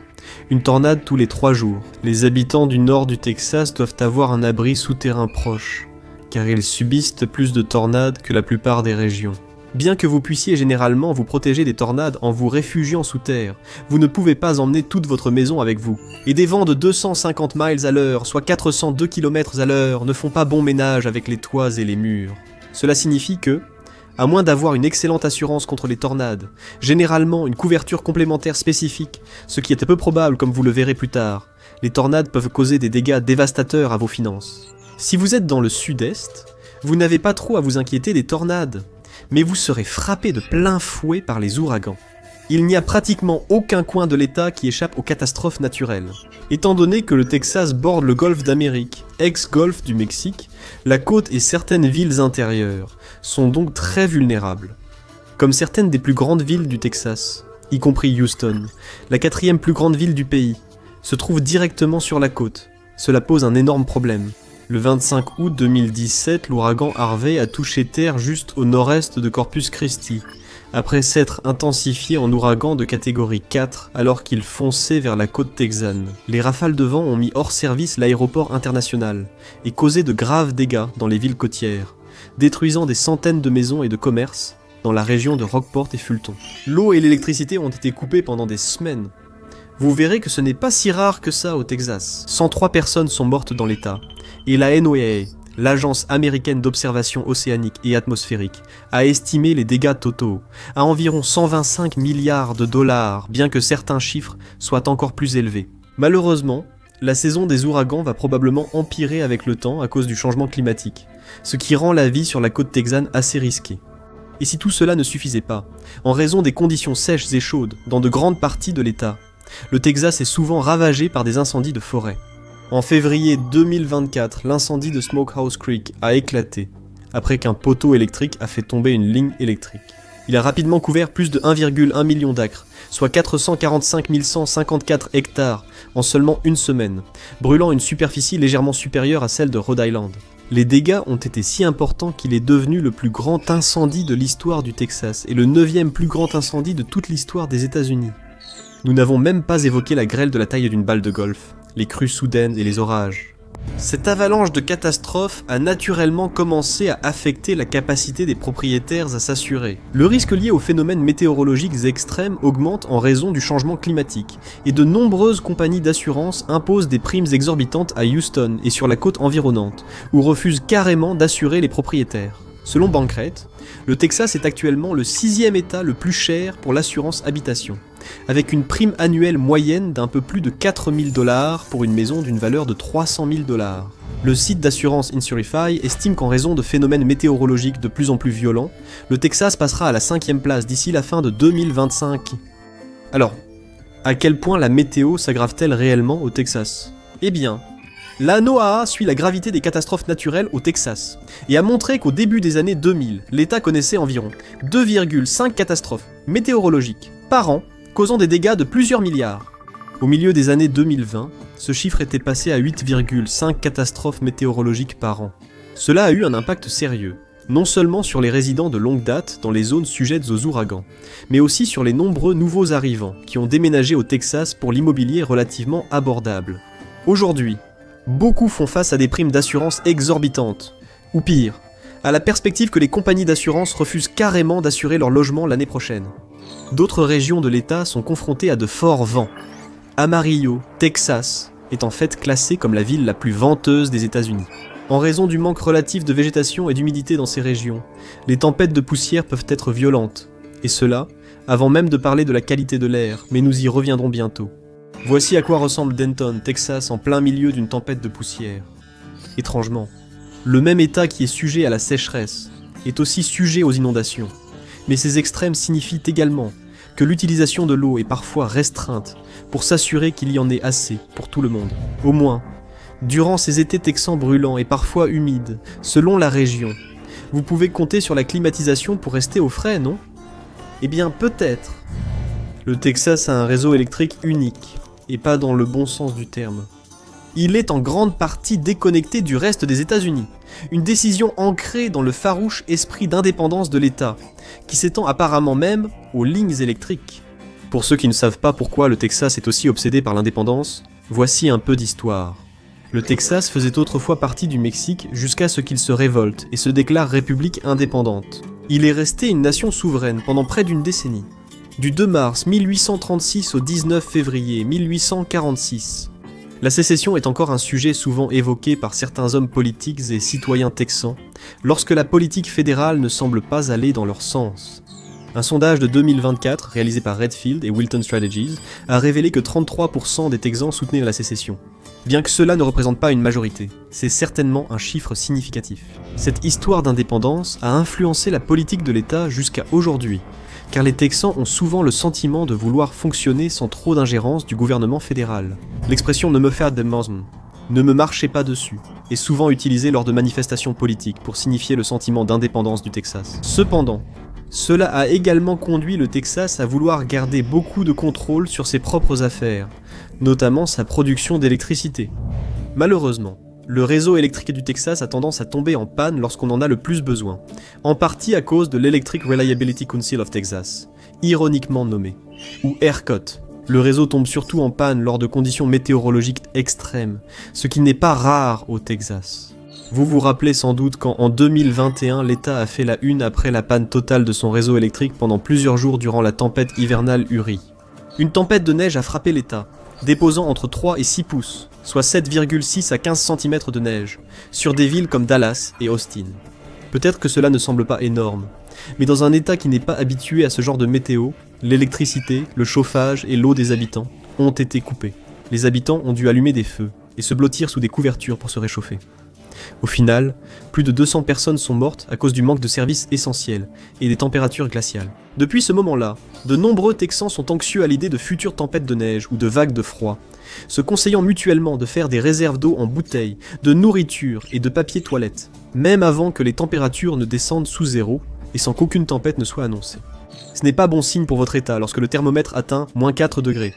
A: une tornade tous les 3 jours. Les habitants du nord du Texas doivent avoir un abri souterrain proche, car ils subissent plus de tornades que la plupart des régions. Bien que vous puissiez généralement vous protéger des tornades en vous réfugiant sous terre, vous ne pouvez pas emmener toute votre maison avec vous. Et des vents de 250 miles à l'heure, soit 402 km à l'heure, ne font pas bon ménage avec les toits et les murs. Cela signifie que, à moins d'avoir une excellente assurance contre les tornades, généralement une couverture complémentaire spécifique, ce qui est peu probable comme vous le verrez plus tard, les tornades peuvent causer des dégâts dévastateurs à vos finances. Si vous êtes dans le sud-est, vous n'avez pas trop à vous inquiéter des tornades, mais vous serez frappé de plein fouet par les ouragans. Il n'y a pratiquement aucun coin de l'État qui échappe aux catastrophes naturelles. Étant donné que le Texas borde le golfe d'Amérique, ex-golfe du Mexique, la côte et certaines villes intérieures sont donc très vulnérables. Comme certaines des plus grandes villes du Texas, y compris Houston, la 4e plus grande ville du pays, se trouve directement sur la côte. Cela pose un énorme problème. Le 25 août 2017, l'ouragan Harvey a touché terre juste au nord-est de Corpus Christi, après s'être intensifié en ouragan de catégorie 4 alors qu'il fonçait vers la côte texane. Les rafales de vent ont mis hors service l'aéroport international et causé de graves dégâts dans les villes côtières, détruisant des centaines de maisons et de commerces dans la région de Rockport et Fulton. L'eau et l'électricité ont été coupées pendant des semaines. Vous verrez que ce n'est pas si rare que ça au Texas. 103 personnes sont mortes dans l'État, et la NOAA, l'Agence américaine d'observation océanique et atmosphérique, a estimé les dégâts totaux à environ 125 milliards de dollars, bien que certains chiffres soient encore plus élevés. Malheureusement, la saison des ouragans va probablement empirer avec le temps à cause du changement climatique, ce qui rend la vie sur la côte texane assez risquée. Et si tout cela ne suffisait pas, en raison des conditions sèches et chaudes dans de grandes parties de l'État, le Texas est souvent ravagé par des incendies de forêt. En février 2024, l'incendie de Smokehouse Creek a éclaté, après qu'un poteau électrique a fait tomber une ligne électrique. Il a rapidement couvert plus de 1,1 million d'acres, soit 445 154 hectares, en seulement une semaine, brûlant une superficie légèrement supérieure à celle de Rhode Island. Les dégâts ont été si importants qu'il est devenu le plus grand incendie de l'histoire du Texas et le 9e plus grand incendie de toute l'histoire des États-Unis. Nous n'avons même pas évoqué la grêle de la taille d'une balle de golf, les crues soudaines et les orages. Cette avalanche de catastrophes a naturellement commencé à affecter la capacité des propriétaires à s'assurer. Le risque lié aux phénomènes météorologiques extrêmes augmente en raison du changement climatique, et de nombreuses compagnies d'assurance imposent des primes exorbitantes à Houston et sur la côte environnante, ou refusent carrément d'assurer les propriétaires. Selon Bankrate, le Texas est actuellement le 6e État le plus cher pour l'assurance habitation, avec une prime annuelle moyenne d'un peu plus de 4 000 $ pour une maison d'une valeur de 300 000 $. Le site d'assurance Insurify estime qu'en raison de phénomènes météorologiques de plus en plus violents, le Texas passera à la 5e place d'ici la fin de 2025. Alors, à quel point la météo s'aggrave-t-elle réellement au Texas ? Eh bien, la NOAA suit la gravité des catastrophes naturelles au Texas et a montré qu'au début des années 2000, l'État connaissait environ 2,5 catastrophes météorologiques par an, causant des dégâts de plusieurs milliards. Au milieu des années 2020, ce chiffre était passé à 8,5 catastrophes météorologiques par an. Cela a eu un impact sérieux, non seulement sur les résidents de longue date dans les zones sujettes aux ouragans, mais aussi sur les nombreux nouveaux arrivants qui ont déménagé au Texas pour l'immobilier relativement abordable. Aujourd'hui, beaucoup font face à des primes d'assurance exorbitantes, ou pire, à la perspective que les compagnies d'assurance refusent carrément d'assurer leur logement l'année prochaine. D'autres régions de l'État sont confrontées à de forts vents. Amarillo, Texas, est en fait classée comme la ville la plus venteuse des États-Unis. En raison du manque relatif de végétation et d'humidité dans ces régions, les tempêtes de poussière peuvent être violentes, et cela avant même de parler de la qualité de l'air, mais nous y reviendrons bientôt. Voici à quoi ressemble Denton, Texas, en plein milieu d'une tempête de poussière. Étrangement, le même État qui est sujet à la sécheresse est aussi sujet aux inondations, mais ces extrêmes signifient également que l'utilisation de l'eau est parfois restreinte pour s'assurer qu'il y en ait assez pour tout le monde. Au moins, durant ces étés texans brûlants et parfois humides, selon la région, vous pouvez compter sur la climatisation pour rester au frais, non ? Eh bien, peut-être. Le Texas a un réseau électrique unique, et pas dans le bon sens du terme. Il est en grande partie déconnecté du reste des États-Unis, une décision ancrée dans le farouche esprit d'indépendance de l'État, qui s'étend apparemment même aux lignes électriques. Pour ceux qui ne savent pas pourquoi le Texas est aussi obsédé par l'indépendance, voici un peu d'histoire. Le Texas faisait autrefois partie du Mexique jusqu'à ce qu'il se révolte et se déclare république indépendante. Il est resté une nation souveraine pendant près d'une décennie, du 2 mars 1836 au 19 février 1846. La sécession est encore un sujet souvent évoqué par certains hommes politiques et citoyens texans, lorsque la politique fédérale ne semble pas aller dans leur sens. Un sondage de 2024, réalisé par Redfield et Wilton Strategies, a révélé que 33% des Texans soutenaient la sécession. Bien que cela ne représente pas une majorité, c'est certainement un chiffre significatif. Cette histoire d'indépendance a influencé la politique de l'État jusqu'à aujourd'hui, car les Texans ont souvent le sentiment de vouloir fonctionner sans trop d'ingérence du gouvernement fédéral. L'expression « ne me faire de Muslim », ne me marchez pas dessus, est souvent utilisée lors de manifestations politiques pour signifier le sentiment d'indépendance du Texas. Cependant, cela a également conduit le Texas à vouloir garder beaucoup de contrôle sur ses propres affaires, notamment sa production d'électricité. Malheureusement, le réseau électrique du Texas a tendance à tomber en panne lorsqu'on en a le plus besoin, en partie à cause de l'Electric Reliability Council of Texas, ironiquement nommé, ou ERCOT. Le réseau tombe surtout en panne lors de conditions météorologiques extrêmes, ce qui n'est pas rare au Texas. Vous vous rappelez sans doute quand en 2021, l'État a fait la une après la panne totale de son réseau électrique pendant plusieurs jours durant la tempête hivernale Uri. Une tempête de neige a frappé l'État, déposant entre 3 et 6 pouces, soit 7,6 à 15 cm de neige, sur des villes comme Dallas et Austin. Peut-être que cela ne semble pas énorme, mais dans un État qui n'est pas habitué à ce genre de météo, l'électricité, le chauffage et l'eau des habitants ont été coupés. Les habitants ont dû allumer des feux et se blottir sous des couvertures pour se réchauffer. Au final, plus de 200 personnes sont mortes à cause du manque de services essentiels et des températures glaciales. Depuis ce moment-là, de nombreux Texans sont anxieux à l'idée de futures tempêtes de neige ou de vagues de froid, se conseillant mutuellement de faire des réserves d'eau en bouteilles, de nourriture et de papier toilette, même avant que les températures ne descendent sous zéro et sans qu'aucune tempête ne soit annoncée. Ce n'est pas bon signe pour votre état lorsque le thermomètre atteint -4 degrés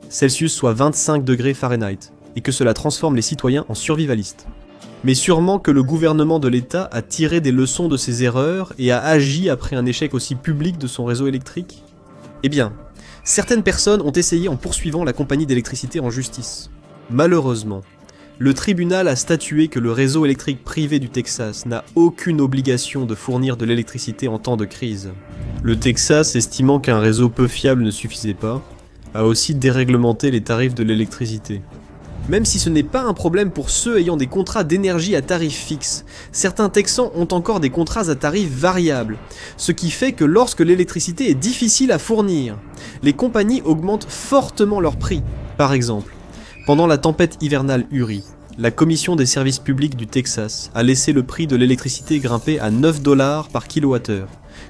A: Celsius, soit 25 degrés Fahrenheit, et que cela transforme les citoyens en survivalistes. Mais sûrement que le gouvernement de l'État a tiré des leçons de ses erreurs et a agi après un échec aussi public de son réseau électrique. Eh bien, certaines personnes ont essayé en poursuivant la compagnie d'électricité en justice. Malheureusement, le tribunal a statué que le réseau électrique privé du Texas n'a aucune obligation de fournir de l'électricité en temps de crise. Le Texas, estimant qu'un réseau peu fiable ne suffisait pas, a aussi déréglementé les tarifs de l'électricité. Même si ce n'est pas un problème pour ceux ayant des contrats d'énergie à tarif fixe, certains Texans ont encore des contrats à tarif variable, ce qui fait que lorsque l'électricité est difficile à fournir, les compagnies augmentent fortement leurs prix. Par exemple, pendant la tempête hivernale Uri, la Commission des services publics du Texas a laissé le prix de l'électricité grimper à 9 $ par kWh,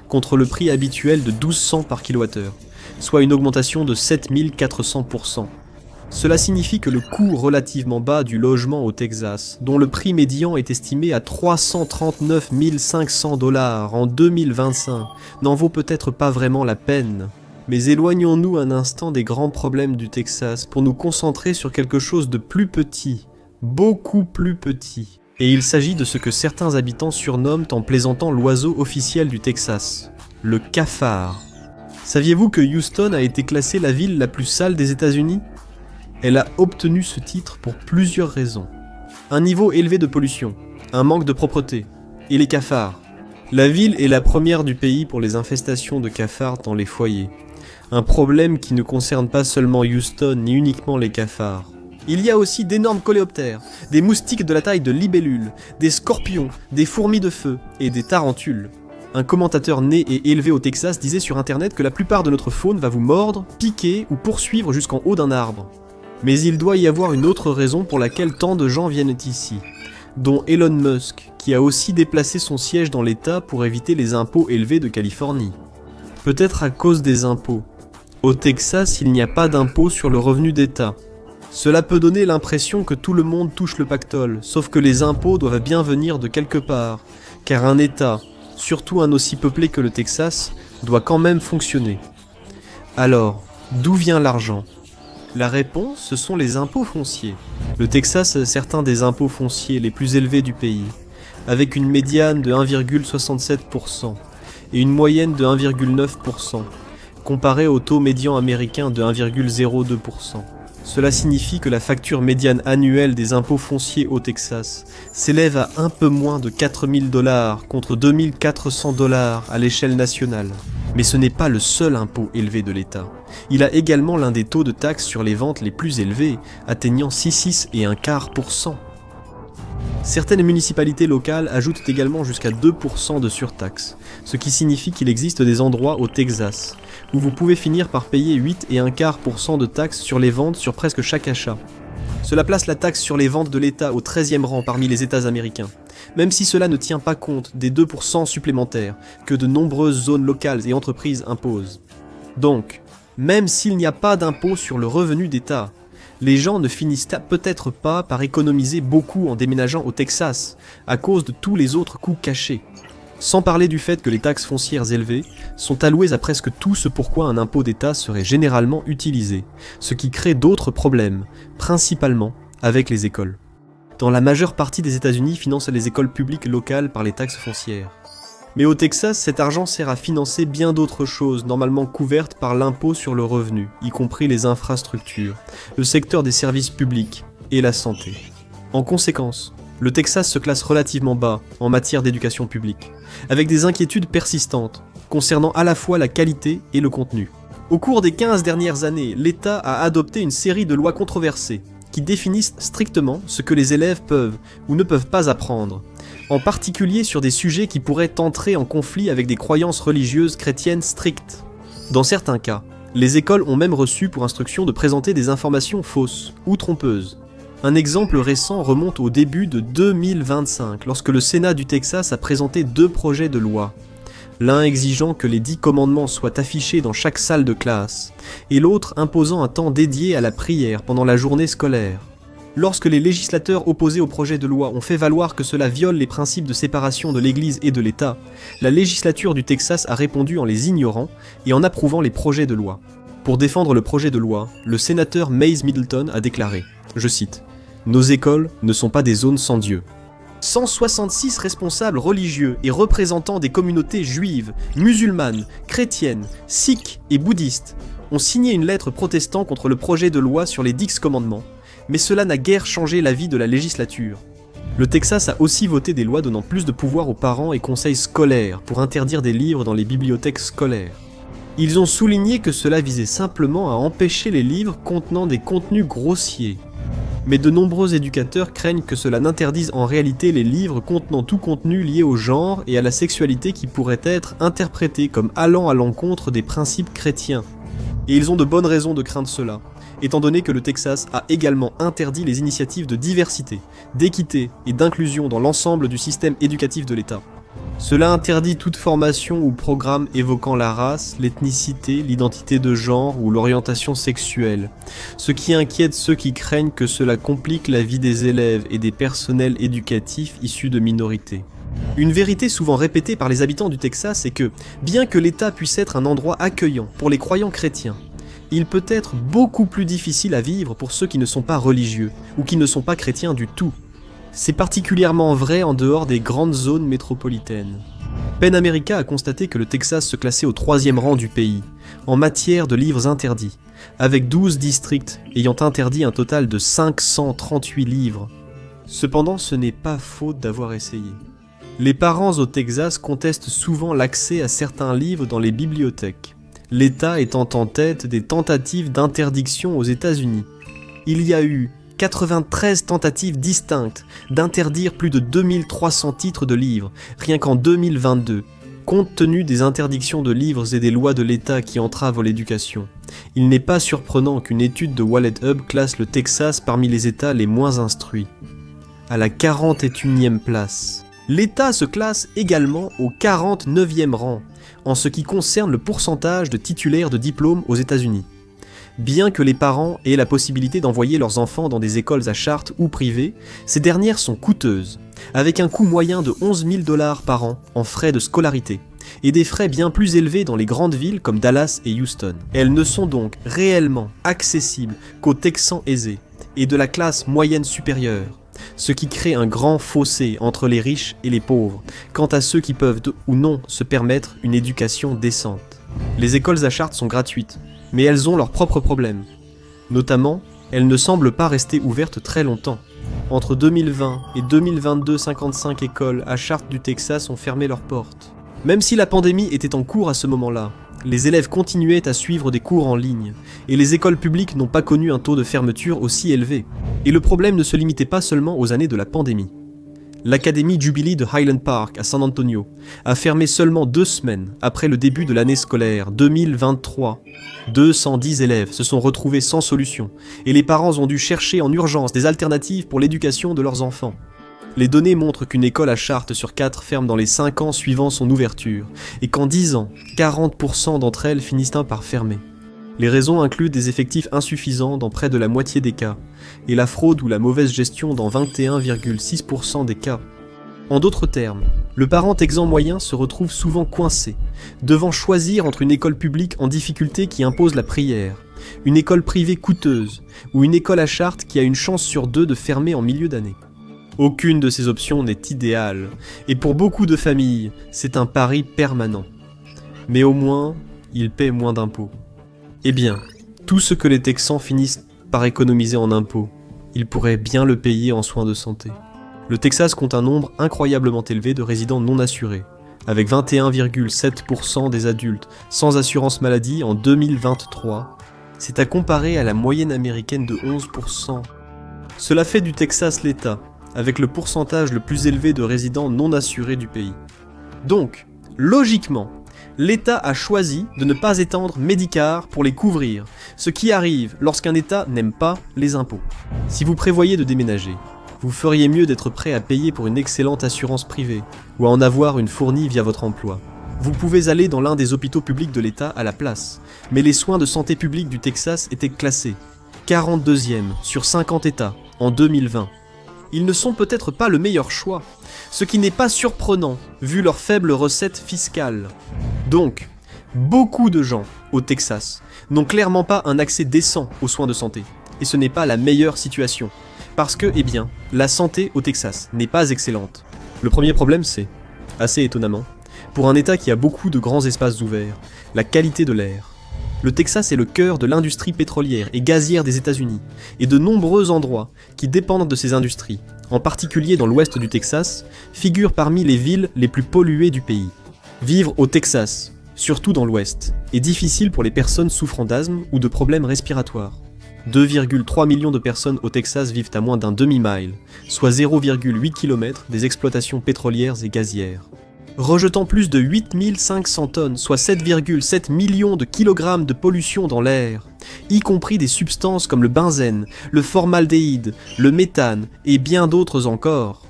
A: contre le prix habituel de 1200 par kWh, soit une augmentation de 7400%. Cela signifie que le coût relativement bas du logement au Texas, dont le prix médian est estimé à 339 500 $ en 2025, n'en vaut peut-être pas vraiment la peine. Mais éloignons-nous un instant des grands problèmes du Texas pour nous concentrer sur quelque chose de plus petit, beaucoup plus petit. Et il s'agit de ce que certains habitants surnomment en plaisantant l'oiseau officiel du Texas, le cafard. Saviez-vous que Houston a été classée la ville la plus sale des États-Unis ? Elle a obtenu ce titre pour plusieurs raisons. Un niveau élevé de pollution, un manque de propreté, et les cafards. La ville est la première du pays pour les infestations de cafards dans les foyers. Un problème qui ne concerne pas seulement Houston ni uniquement les cafards. Il y a aussi d'énormes coléoptères, des moustiques de la taille de libellules, des scorpions, des fourmis de feu et des tarentules. Un commentateur né et élevé au Texas disait sur internet que la plupart de notre faune va vous mordre, piquer ou poursuivre jusqu'en haut d'un arbre. Mais il doit y avoir une autre raison pour laquelle tant de gens viennent ici, dont Elon Musk, qui a aussi déplacé son siège dans l'État pour éviter les impôts élevés de Californie. Peut-être à cause des impôts. Au Texas, il n'y a pas d'impôt sur le revenu d'État. Cela peut donner l'impression que tout le monde touche le pactole, sauf que les impôts doivent bien venir de quelque part, car un État, surtout un aussi peuplé que le Texas, doit quand même fonctionner. Alors, d'où vient l'argent ? La réponse, ce sont les impôts fonciers. Le Texas a certains des impôts fonciers les plus élevés du pays, avec une médiane de 1,67% et une moyenne de 1,9%, comparée au taux médian américain de 1,02%. Cela signifie que la facture médiane annuelle des impôts fonciers au Texas s'élève à un peu moins de 4 000 $ contre 2 400 $ à l'échelle nationale. Mais ce n'est pas le seul impôt élevé de l'État. Il a également l'un des taux de taxes sur les ventes les plus élevés, atteignant 6,25%. Certaines municipalités locales ajoutent également jusqu'à 2% de surtaxe, ce qui signifie qu'il existe des endroits au Texas où vous pouvez finir par payer 8,25% de taxes sur les ventes sur presque chaque achat. Cela place la taxe sur les ventes de l'État au 13e rang parmi les États américains, même si cela ne tient pas compte des 2% supplémentaires que de nombreuses zones locales et entreprises imposent. Donc, même s'il n'y a pas d'impôt sur le revenu d'État, les gens ne finissent peut-être pas par économiser beaucoup en déménageant au Texas, à cause de tous les autres coûts cachés. Sans parler du fait que les taxes foncières élevées sont allouées à presque tout ce pourquoi un impôt d'État serait généralement utilisé, ce qui crée d'autres problèmes, principalement avec les écoles. Dans la majeure partie des États-Unis financent les écoles publiques locales par les taxes foncières. Mais au Texas, cet argent sert à financer bien d'autres choses normalement couvertes par l'impôt sur le revenu, y compris les infrastructures, le secteur des services publics et la santé. En conséquence, le Texas se classe relativement bas en matière d'éducation publique, avec des inquiétudes persistantes concernant à la fois la qualité et le contenu. Au cours des 15 dernières années, l'État a adopté une série de lois controversées qui définissent strictement ce que les élèves peuvent ou ne peuvent pas apprendre, en particulier sur des sujets qui pourraient entrer en conflit avec des croyances religieuses chrétiennes strictes. Dans certains cas, les écoles ont même reçu pour instruction de présenter des informations fausses ou trompeuses. Un exemple récent remonte au début de 2025, lorsque le Sénat du Texas a présenté 2 projets de loi, l'un exigeant que les 10 commandements soient affichés dans chaque salle de classe, et l'autre imposant un temps dédié à la prière pendant la journée scolaire. Lorsque les législateurs opposés au projet de loi ont fait valoir que cela viole les principes de séparation de l'Église et de l'État, la législature du Texas a répondu en les ignorant et en approuvant les projets de loi. Pour défendre le projet de loi, le sénateur Mays Middleton a déclaré, je cite, « Nos écoles ne sont pas des zones sans Dieu. » 166 responsables religieux et représentants des communautés juives, musulmanes, chrétiennes, sikhs et bouddhistes ont signé une lettre protestant contre le projet de loi sur les 10 commandements, mais cela n'a guère changé l'avis de la législature. Le Texas a aussi voté des lois donnant plus de pouvoir aux parents et conseils scolaires pour interdire des livres dans les bibliothèques scolaires. Ils ont souligné que cela visait simplement à empêcher les livres contenant des contenus grossiers. Mais de nombreux éducateurs craignent que cela n'interdise en réalité les livres contenant tout contenu lié au genre et à la sexualité qui pourrait être interprété comme allant à l'encontre des principes chrétiens. Et ils ont de bonnes raisons de craindre cela, étant donné que le Texas a également interdit les initiatives de diversité, d'équité et d'inclusion dans l'ensemble du système éducatif de l'État. Cela interdit toute formation ou programme évoquant la race, l'ethnicité, l'identité de genre ou l'orientation sexuelle, ce qui inquiète ceux qui craignent que cela complique la vie des élèves et des personnels éducatifs issus de minorités. Une vérité souvent répétée par les habitants du Texas est que, bien que l'État puisse être un endroit accueillant pour les croyants chrétiens, il peut être beaucoup plus difficile à vivre pour ceux qui ne sont pas religieux ou qui ne sont pas chrétiens du tout. C'est particulièrement vrai en dehors des grandes zones métropolitaines. PEN America a constaté que le Texas se classait au 3e rang du pays, en matière de livres interdits, avec 12 districts ayant interdit un total de 538 livres. Cependant, ce n'est pas faute d'avoir essayé. Les parents au Texas contestent souvent l'accès à certains livres dans les bibliothèques, l'État étant en tête des tentatives d'interdiction aux États-Unis. Il y a eu 93 tentatives distinctes d'interdire plus de 2300 titres de livres, rien qu'en 2022, compte tenu des interdictions de livres et des lois de l'État qui entravent l'éducation. Il n'est pas surprenant qu'une étude de WalletHub classe le Texas parmi les États les moins instruits, à la 41e place. L'État se classe également au 49e rang, en ce qui concerne le pourcentage de titulaires de diplômes aux États-Unis. Bien que les parents aient la possibilité d'envoyer leurs enfants dans des écoles à charte ou privées, ces dernières sont coûteuses, avec un coût moyen de 11 000 $ par an en frais de scolarité, et des frais bien plus élevés dans les grandes villes comme Dallas et Houston. Elles ne sont donc réellement accessibles qu'aux Texans aisés et de la classe moyenne supérieure, ce qui crée un grand fossé entre les riches et les pauvres, quant à ceux qui peuvent ou non se permettre une éducation décente. Les écoles à charte sont gratuites, mais elles ont leurs propres problèmes. Notamment, elles ne semblent pas rester ouvertes très longtemps. Entre 2020 et 2022, 55 écoles à charte du Texas ont fermé leurs portes. Même si la pandémie était en cours à ce moment-là, les élèves continuaient à suivre des cours en ligne, et les écoles publiques n'ont pas connu un taux de fermeture aussi élevé. Et le problème ne se limitait pas seulement aux années de la pandémie. L'Académie Jubilee de Highland Park à San Antonio a fermé seulement 2 semaines après le début de l'année scolaire 2023. 210 élèves se sont retrouvés sans solution, et les parents ont dû chercher en urgence des alternatives pour l'éducation de leurs enfants. Les données montrent qu'une école à charte sur 4 ferme dans les 5 ans suivant son ouverture, et qu'en 10 ans, 40% d'entre elles finissent par fermer. Les raisons incluent des effectifs insuffisants dans près de la moitié des cas, et la fraude ou la mauvaise gestion dans 21,6% des cas. En d'autres termes, le parent texan moyen se retrouve souvent coincé, devant choisir entre une école publique en difficulté qui impose la prière, une école privée coûteuse, ou une école à charte qui a une chance sur 2 de fermer en milieu d'année. Aucune de ces options n'est idéale, et pour beaucoup de familles, c'est un pari permanent. Mais au moins, ils paient moins d'impôts. Eh bien, tout ce que les Texans finissent par économiser en impôts, ils pourraient bien le payer en soins de santé. Le Texas compte un nombre incroyablement élevé de résidents non assurés, avec 21,7% des adultes sans assurance maladie en 2023. C'est à comparer à la moyenne américaine de 11%. Cela fait du Texas l'État, avec le pourcentage le plus élevé de résidents non assurés du pays. Donc, logiquement, l'État a choisi de ne pas étendre Medicare pour les couvrir, ce qui arrive lorsqu'un État n'aime pas les impôts. Si vous prévoyez de déménager, vous feriez mieux d'être prêt à payer pour une excellente assurance privée, ou à en avoir une fournie via votre emploi. Vous pouvez aller dans l'un des hôpitaux publics de l'État à la place, mais les soins de santé publique du Texas étaient classés 42e sur 50 États en 2020. Ils ne sont peut-être pas le meilleur choix, ce qui n'est pas surprenant vu leurs faibles recettes fiscales. Donc, beaucoup de gens au Texas n'ont clairement pas un accès décent aux soins de santé, et ce n'est pas la meilleure situation, parce que, eh bien, la santé au Texas n'est pas excellente. Le premier problème c'est, assez étonnamment, pour un État qui a beaucoup de grands espaces ouverts, la qualité de l'air. Le Texas est le cœur de l'industrie pétrolière et gazière des États-Unis, et de nombreux endroits qui dépendent de ces industries, en particulier dans l'ouest du Texas, figurent parmi les villes les plus polluées du pays. Vivre au Texas, surtout dans l'ouest, est difficile pour les personnes souffrant d'asthme ou de problèmes respiratoires. 2,3 millions de personnes au Texas vivent à moins d'un demi-mile, soit 0,8 km des exploitations pétrolières et gazières. Rejetant plus de 8500 tonnes, soit 7,7 millions de kilogrammes de pollution dans l'air, y compris des substances comme le benzène, le formaldéhyde, le méthane et bien d'autres encore.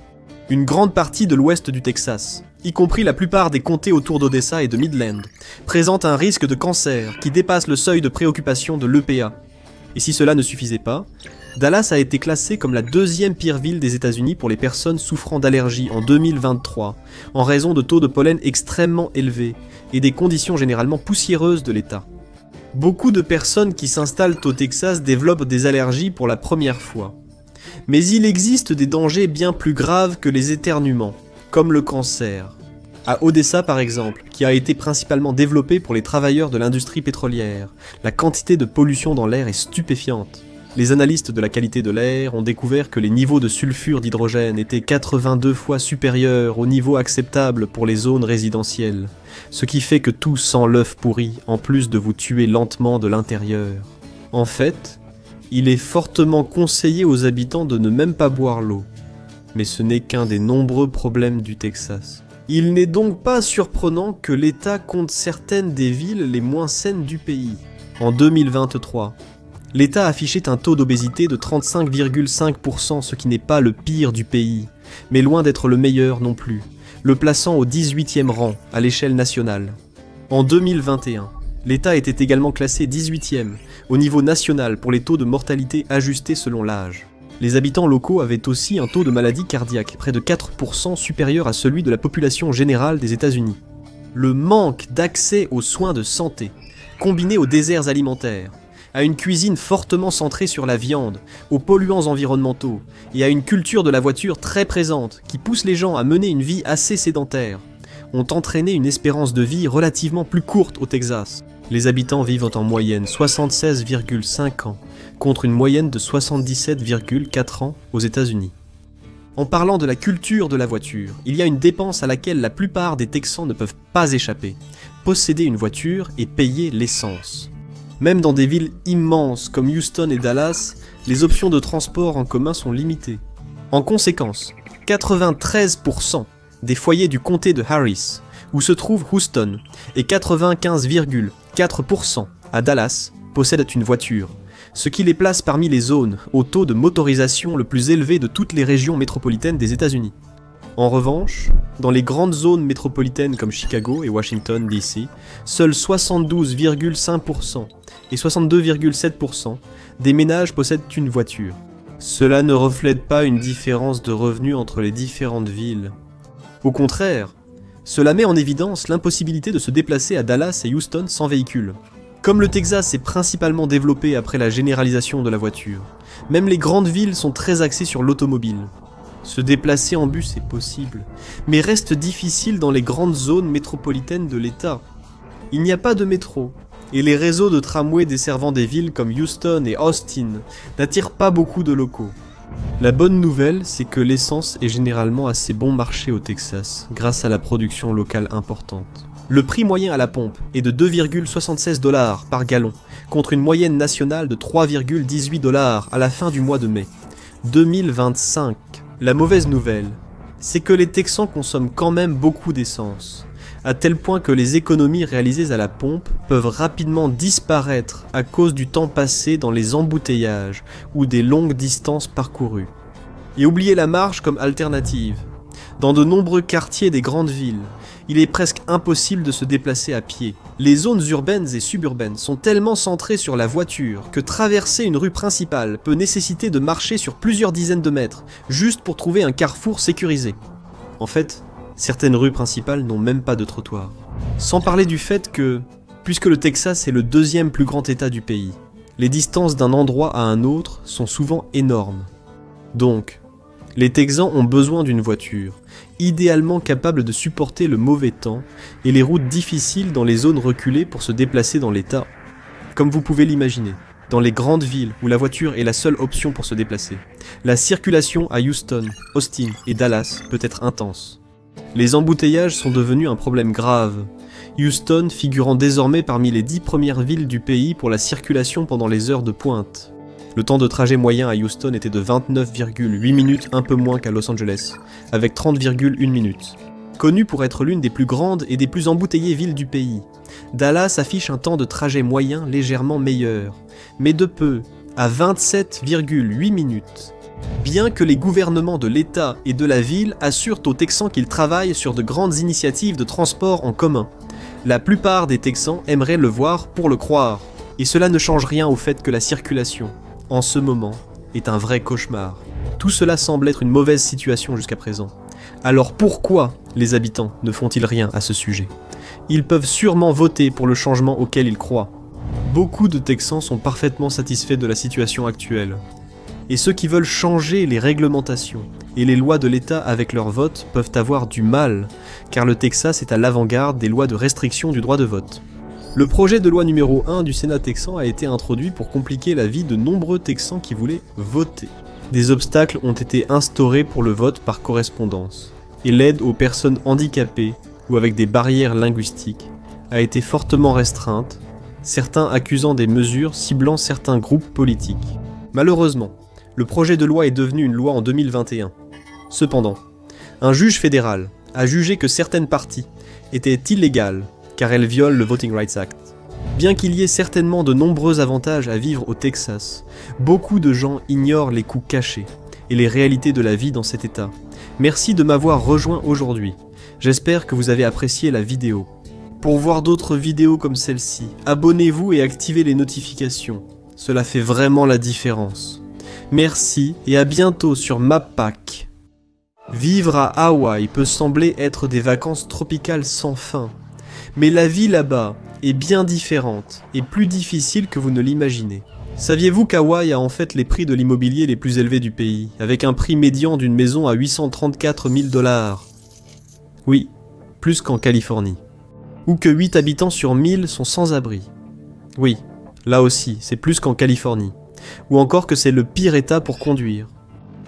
A: Une grande partie de l'ouest du Texas, y compris la plupart des comtés autour d'Odessa et de Midland, présente un risque de cancer qui dépasse le seuil de préoccupation de l'EPA. Et si cela ne suffisait pas, Dallas a été classée comme la 2e pire ville des États-Unis pour les personnes souffrant d'allergies en 2023, en raison de taux de pollen extrêmement élevés et des conditions généralement poussiéreuses de l'État. Beaucoup de personnes qui s'installent au Texas développent des allergies pour la première fois. Mais il existe des dangers bien plus graves que les éternuements, comme le cancer. À Odessa par exemple, qui a été principalement développé pour les travailleurs de l'industrie pétrolière, la quantité de pollution dans l'air est stupéfiante. Les analystes de la qualité de l'air ont découvert que les niveaux de sulfure d'hydrogène étaient 82 fois supérieurs au niveau acceptable pour les zones résidentielles, ce qui fait que tout sent l'œuf pourri en plus de vous tuer lentement de l'intérieur. En fait, Il est fortement conseillé aux habitants de ne même pas boire l'eau. Mais ce n'est qu'un des nombreux problèmes du Texas. Il n'est donc pas surprenant que l'État compte certaines des villes les moins saines du pays. En 2023, l'État affichait un taux d'obésité de 35,5%, ce qui n'est pas le pire du pays, mais loin d'être le meilleur non plus, le plaçant au 18e rang à l'échelle nationale. En 2021, l'État était également classé 18e au niveau national pour les taux de mortalité ajustés selon l'âge. Les habitants locaux avaient aussi un taux de maladie cardiaque, près de 4% supérieur à celui de la population générale des États-Unis. Le manque d'accès aux soins de santé, combiné aux déserts alimentaires, à une cuisine fortement centrée sur la viande, aux polluants environnementaux et à une culture de la voiture très présente qui pousse les gens à mener une vie assez sédentaire, ont entraîné une espérance de vie relativement plus courte au Texas. Les habitants vivent en moyenne 76,5 ans, contre une moyenne de 77,4 ans aux États-Unis. En parlant de la culture de la voiture, il y a une dépense à laquelle la plupart des Texans ne peuvent pas échapper: posséder une voiture et payer l'essence. Même dans des villes immenses comme Houston et Dallas, les options de transport en commun sont limitées. En conséquence, 93% des foyers du comté de Harris, où se trouve Houston, et 95,4% à Dallas possèdent une voiture, ce qui les place parmi les zones au taux de motorisation le plus élevé de toutes les régions métropolitaines des États-Unis. En revanche, dans les grandes zones métropolitaines comme Chicago et Washington DC, seuls 72,5% et 62,7% des ménages possèdent une voiture. Cela ne reflète pas une différence de revenus entre les différentes villes. Au contraire, cela met en évidence l'impossibilité de se déplacer à Dallas et Houston sans véhicule. Comme le Texas s'est principalement développé après la généralisation de la voiture, même les grandes villes sont très axées sur l'automobile. Se déplacer en bus est possible, mais reste difficile dans les grandes zones métropolitaines de l'État. Il n'y a pas de métro, et les réseaux de tramway desservant des villes comme Houston et Austin n'attirent pas beaucoup de locaux. La bonne nouvelle, c'est que l'essence est généralement assez bon marché au Texas, grâce à la production locale importante. Le prix moyen à la pompe est de 2,76 $ par gallon, contre une moyenne nationale de 3,18 $ à la fin du mois de mai 2025. La mauvaise nouvelle, c'est que les Texans consomment quand même beaucoup d'essence, à tel point que les économies réalisées à la pompe peuvent rapidement disparaître à cause du temps passé dans les embouteillages ou des longues distances parcourues. Et oubliez la marche comme alternative. Dans de nombreux quartiers des grandes villes, il est presque impossible de se déplacer à pied. Les zones urbaines et suburbaines sont tellement centrées sur la voiture que traverser une rue principale peut nécessiter de marcher sur plusieurs dizaines de mètres, juste pour trouver un carrefour sécurisé. En fait, certaines rues principales n'ont même pas de trottoir. Sans parler du fait que, puisque le Texas est le deuxième plus grand état du pays, les distances d'un endroit à un autre sont souvent énormes. Donc, les Texans ont besoin d'une voiture, idéalement capable de supporter le mauvais temps et les routes difficiles dans les zones reculées pour se déplacer dans l'État. Comme vous pouvez l'imaginer, dans les grandes villes où la voiture est la seule option pour se déplacer, la circulation à Houston, Austin et Dallas peut être intense. Les embouteillages sont devenus un problème grave, Houston figurant désormais parmi les 10 premières villes du pays pour la circulation pendant les heures de pointe. Le temps de trajet moyen à Houston était de 29,8 minutes, un peu moins qu'à Los Angeles, avec 30,1 minutes. Connue pour être l'une des plus grandes et des plus embouteillées villes du pays, Dallas affiche un temps de trajet moyen légèrement meilleur, mais de peu, à 27,8 minutes. Bien que les gouvernements de l'État et de la ville assurent aux Texans qu'ils travaillent sur de grandes initiatives de transport en commun, la plupart des Texans aimeraient le voir pour le croire. Et cela ne change rien au fait que la circulation, en ce moment, est un vrai cauchemar. Tout cela semble être une mauvaise situation jusqu'à présent. Alors pourquoi les habitants ne font-ils rien à ce sujet? Ils peuvent sûrement voter pour le changement auquel ils croient. Beaucoup de Texans sont parfaitement satisfaits de la situation actuelle. Et ceux qui veulent changer les réglementations et les lois de l'État avec leur vote peuvent avoir du mal, car le Texas est à l'avant-garde des lois de restriction du droit de vote. Le projet de loi numéro 1 du Sénat texan a été introduit pour compliquer la vie de nombreux Texans qui voulaient voter. Des obstacles ont été instaurés pour le vote par correspondance, et l'aide aux personnes handicapées ou avec des barrières linguistiques a été fortement restreinte, certains accusant des mesures ciblant certains groupes politiques. Malheureusement, le projet de loi est devenu une loi en 2021. Cependant, un juge fédéral a jugé que certaines parties étaient illégales car elles violent le Voting Rights Act. Bien qu'il y ait certainement de nombreux avantages à vivre au Texas, beaucoup de gens ignorent les coûts cachés et les réalités de la vie dans cet état. Merci de m'avoir rejoint aujourd'hui. J'espère que vous avez apprécié la vidéo. Pour voir d'autres vidéos comme celle-ci, abonnez-vous et activez les notifications. Cela fait vraiment la différence. Merci et à bientôt sur MapPack. Vivre à Hawaï peut sembler être des vacances tropicales sans fin. Mais la vie là-bas est bien différente et plus difficile que vous ne l'imaginez. Saviez-vous qu'Hawaï a en fait les prix de l'immobilier les plus élevés du pays, avec un prix médian d'une maison à 834 000 $? Oui, plus qu'en Californie. Ou que 8 habitants sur 1000 sont sans abri. Oui, là aussi, c'est plus qu'en Californie. Ou encore que c'est le pire état pour conduire.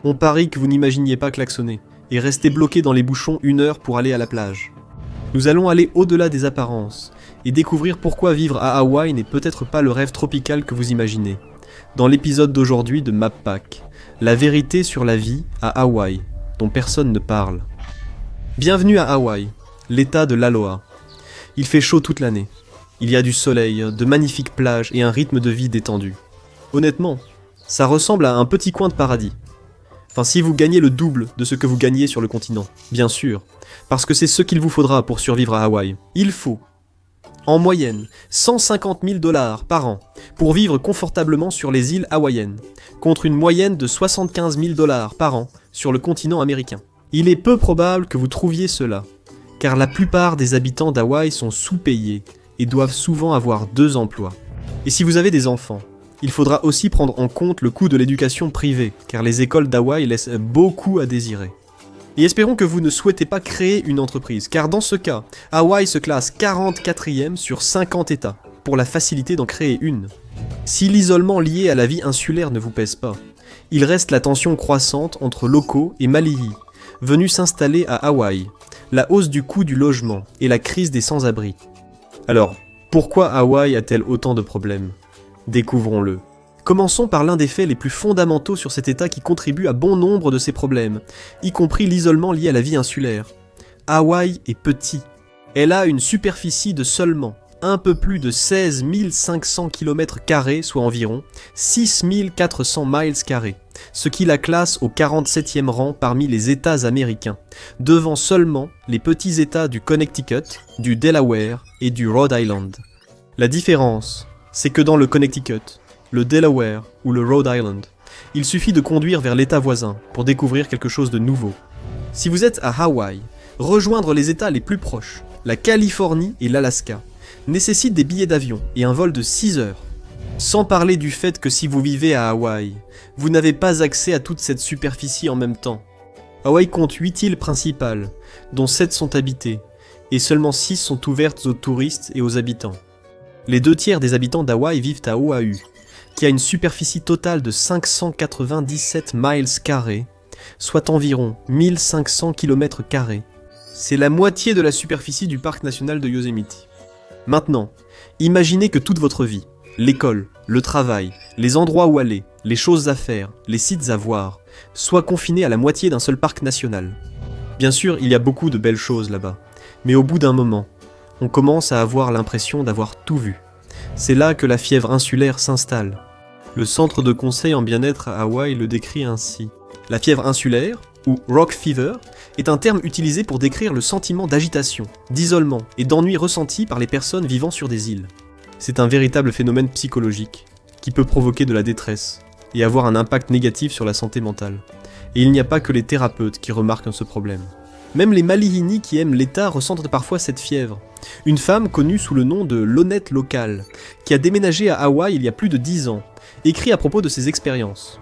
A: On parie que vous n'imaginiez pas klaxonner et rester bloqué dans les bouchons 1 heure pour aller à la plage. Nous allons aller au-delà des apparences et découvrir pourquoi vivre à Hawaï n'est peut-être pas le rêve tropical que vous imaginez. Dans l'épisode d'aujourd'hui de MapPack, la vérité sur la vie à Hawaï, dont personne ne parle. Bienvenue à Hawaï, l'état de l'Aloha. Il fait chaud toute l'année. Il y a du soleil, de magnifiques plages et un rythme de vie détendu. Honnêtement, ça ressemble à un petit coin de paradis. Enfin, si vous gagnez le double de ce que vous gagnez sur le continent, bien sûr, parce que c'est ce qu'il vous faudra pour survivre à Hawaï. Il faut, en moyenne, 150 000 $ par an pour vivre confortablement sur les îles hawaïennes, contre une moyenne de 75 000 $ par an sur le continent américain. Il est peu probable que vous trouviez cela, car la plupart des habitants d'Hawaï sont sous-payés et doivent souvent avoir 2 emplois. Et si vous avez des enfants, il faudra aussi prendre en compte le coût de l'éducation privée, car les écoles d'Hawaï laissent beaucoup à désirer. Et espérons que vous ne souhaitez pas créer une entreprise, car dans ce cas, Hawaï se classe 44e sur 50 États, pour la facilité d'en créer une. Si l'isolement lié à la vie insulaire ne vous pèse pas, il reste la tension croissante entre locaux et Malihi, venus s'installer à Hawaï, la hausse du coût du logement et la crise des sans-abri. Alors, pourquoi Hawaï a-t-elle autant de problèmes ? Découvrons-le. Commençons par l'un des faits les plus fondamentaux sur cet état qui contribue à bon nombre de ces problèmes, y compris l'isolement lié à la vie insulaire. Hawaï est petit. Elle a une superficie de seulement un peu plus de 16 500 km², soit environ 6 400 miles carrés, ce qui la classe au 47e rang parmi les États américains, devant seulement les petits États du Connecticut, du Delaware et du Rhode Island. La différence, c'est que dans le Connecticut, le Delaware ou le Rhode Island, il suffit de conduire vers l'État voisin pour découvrir quelque chose de nouveau. Si vous êtes à Hawaï, rejoindre les États les plus proches, la Californie et l'Alaska, nécessite des billets d'avion et un vol de 6 heures. Sans parler du fait que si vous vivez à Hawaï, vous n'avez pas accès à toute cette superficie en même temps. Hawaï compte 8 îles principales, dont 7 sont habitées, et seulement 6 sont ouvertes aux touristes et aux habitants. Les 2 tiers des habitants d'Hawaï vivent à Oahu, qui a une superficie totale de 597 miles carrés, soit environ 1500 km². C'est la moitié de la superficie du parc national de Yosemite. Maintenant, imaginez que toute votre vie, l'école, le travail, les endroits où aller, les choses à faire, les sites à voir, soient confinés à la moitié d'un seul parc national. Bien sûr, il y a beaucoup de belles choses là-bas, mais au bout d'un moment, on commence à avoir l'impression d'avoir tout vu. C'est là que la fièvre insulaire s'installe. Le centre de conseil en bien-être à Hawaï le décrit ainsi. La fièvre insulaire, ou rock fever, est un terme utilisé pour décrire le sentiment d'agitation, d'isolement et d'ennui ressenti par les personnes vivant sur des îles. C'est un véritable phénomène psychologique, qui peut provoquer de la détresse et avoir un impact négatif sur la santé mentale. Et il n'y a pas que les thérapeutes qui remarquent ce problème. Même les Malihini qui aiment l'État ressentent parfois cette fièvre. Une femme connue sous le nom de l'honnête locale, qui a déménagé à Hawaï il y a plus de 10 ans, écrit à propos de ses expériences.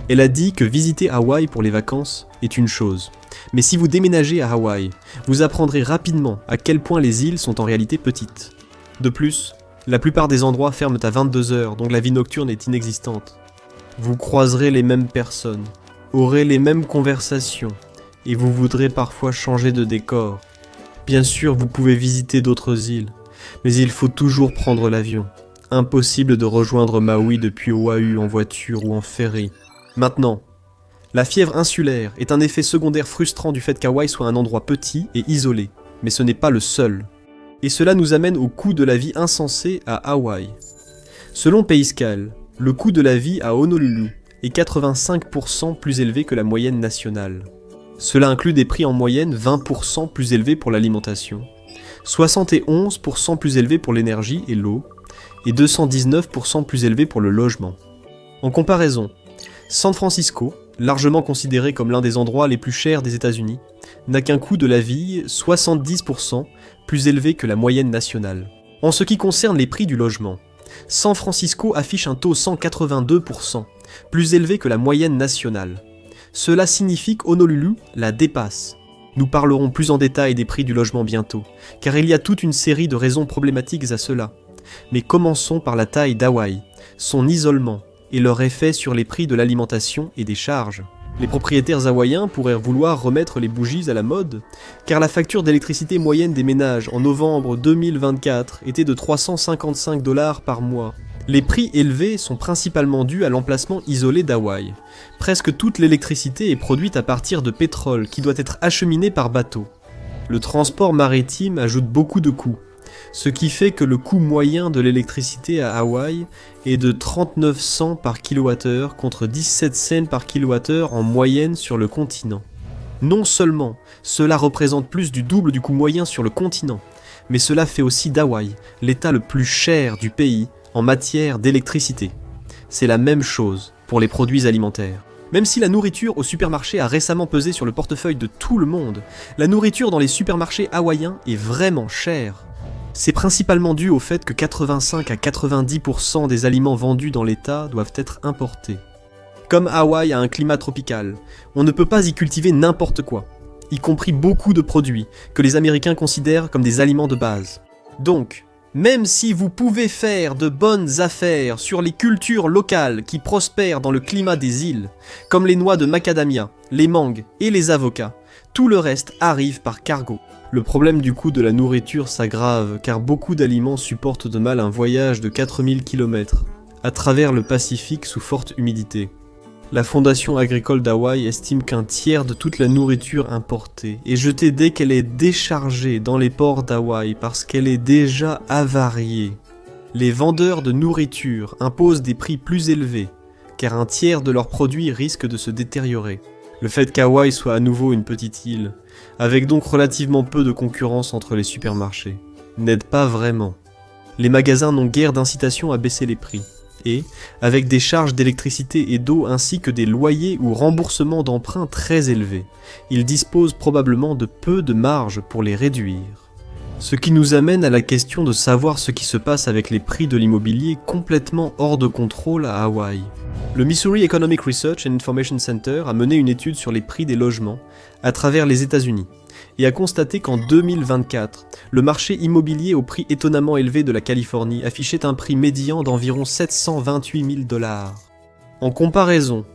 A: Elle a dit que visiter Hawaï pour les vacances est une chose, mais si vous déménagez à Hawaï, vous apprendrez rapidement à quel point les îles sont en réalité petites. De plus, la plupart des endroits ferment à 22 heures, donc la vie nocturne est inexistante. Vous croiserez les mêmes personnes, aurez les mêmes conversations, et vous voudrez parfois changer de décor. Bien sûr, vous pouvez visiter d'autres îles, mais il faut toujours prendre l'avion. Impossible de rejoindre Maui depuis Oahu en voiture ou en ferry. Maintenant, la fièvre insulaire est un effet secondaire frustrant du fait qu'Hawaï soit un endroit petit et isolé, mais ce n'est pas le seul. Et cela nous amène au coût de la vie insensé à Hawaï. Selon Payscale, le coût de la vie à Honolulu est 85% plus élevé que la moyenne nationale. Cela inclut des prix en moyenne 20% plus élevés pour l'alimentation, 71% plus élevés pour l'énergie et l'eau, et 219% plus élevés pour le logement. En comparaison, San Francisco, largement considéré comme l'un des endroits les plus chers des États-Unis, n'a qu'un coût de la vie 70% plus élevé que la moyenne nationale. En ce qui concerne les prix du logement, San Francisco affiche un taux 182%, plus élevé que la moyenne nationale. Cela signifie qu'Honolulu la dépasse. Nous parlerons plus en détail des prix du logement bientôt, car il y a toute une série de raisons problématiques à cela. Mais commençons par la taille d'Hawaï, son isolement et leur effet sur les prix de l'alimentation et des charges. Les propriétaires hawaïens pourraient vouloir remettre les bougies à la mode, car la facture d'électricité moyenne des ménages en novembre 2024 était de 355 $ par mois. Les prix élevés sont principalement dus à l'emplacement isolé d'Hawaï. Presque toute l'électricité est produite à partir de pétrole qui doit être acheminé par bateau. Le transport maritime ajoute beaucoup de coûts, ce qui fait que le coût moyen de l'électricité à Hawaï est de 39 cents par kWh contre 17 cents par kWh en moyenne sur le continent. Non seulement cela représente plus du double du coût moyen sur le continent, mais cela fait aussi d'Hawaï l'état le plus cher du pays en matière d'électricité. C'est la même chose pour les produits alimentaires. Même si la nourriture au supermarché a récemment pesé sur le portefeuille de tout le monde, la nourriture dans les supermarchés hawaïens est vraiment chère. C'est principalement dû au fait que 85 à 90% des aliments vendus dans l'État doivent être importés. Comme Hawaï a un climat tropical, on ne peut pas y cultiver n'importe quoi, y compris beaucoup de produits que les Américains considèrent comme des aliments de base. Donc, même si vous pouvez faire de bonnes affaires sur les cultures locales qui prospèrent dans le climat des îles, comme les noix de macadamia, les mangues et les avocats, tout le reste arrive par cargo. Le problème du coût de la nourriture s'aggrave car beaucoup d'aliments supportent de mal un voyage de 4000 km à travers le Pacifique sous forte humidité. La Fondation agricole d'Hawaï estime qu'un tiers de toute la nourriture importée est jetée dès qu'elle est déchargée dans les ports d'Hawaï parce qu'elle est déjà avariée. Les vendeurs de nourriture imposent des prix plus élevés car un tiers de leurs produits risque de se détériorer. Le fait qu'Hawaï soit à nouveau une petite île, avec donc relativement peu de concurrence entre les supermarchés, n'aide pas vraiment. Les magasins n'ont guère d'incitation à baisser les prix, et, avec des charges d'électricité et d'eau ainsi que des loyers ou remboursements d'emprunts très élevés, ils disposent probablement de peu de marge pour les réduire. Ce qui nous amène à la question de savoir ce qui se passe avec les prix de l'immobilier complètement hors de contrôle à Hawaï. Le Missouri Economic Research and Information Center a mené une étude sur les prix des logements à travers les États-Unis et a constaté qu'en 2024, le marché immobilier au prix étonnamment élevé de la Californie affichait un prix médian d'environ 728 000 $. En comparaison,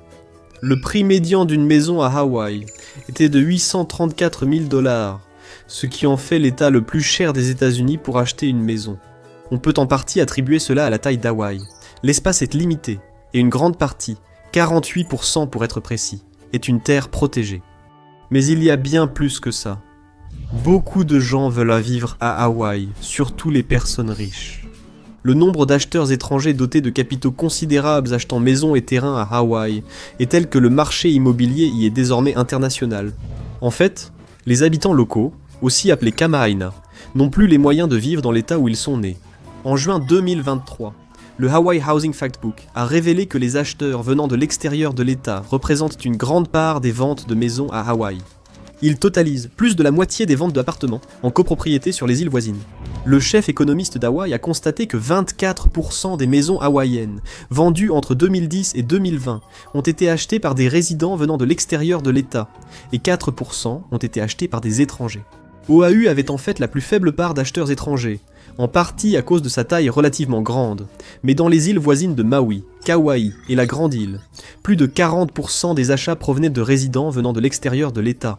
A: le prix médian d'une maison à Hawaï était de 834 000 $, ce qui en fait l'état le plus cher des États-Unis pour acheter une maison. On peut en partie attribuer cela à la taille d'Hawaï. L'espace est limité, et une grande partie, 48% pour être précis, est une terre protégée. Mais il y a bien plus que ça. Beaucoup de gens veulent vivre à Hawaï, surtout les personnes riches. Le nombre d'acheteurs étrangers dotés de capitaux considérables achetant maisons et terrains à Hawaï est tel que le marché immobilier y est désormais international. En fait, les habitants locaux, aussi appelés Kama'aina, n'ont plus les moyens de vivre dans l'état où ils sont nés. En juin 2023, le Hawaii Housing Factbook a révélé que les acheteurs venant de l'extérieur de l'État représentent une grande part des ventes de maisons à Hawaï. Ils totalisent plus de la moitié des ventes d'appartements en copropriété sur les îles voisines. Le chef économiste d'Hawaï a constaté que 24% des maisons hawaïennes vendues entre 2010 et 2020 ont été achetées par des résidents venant de l'extérieur de l'État et 4% ont été achetées par des étrangers. Oahu avait en fait la plus faible part d'acheteurs étrangers, en partie à cause de sa taille relativement grande, mais dans les îles voisines de Maui, Kauai et la Grande Île, plus de 40% des achats provenaient de résidents venant de l'extérieur de l'État.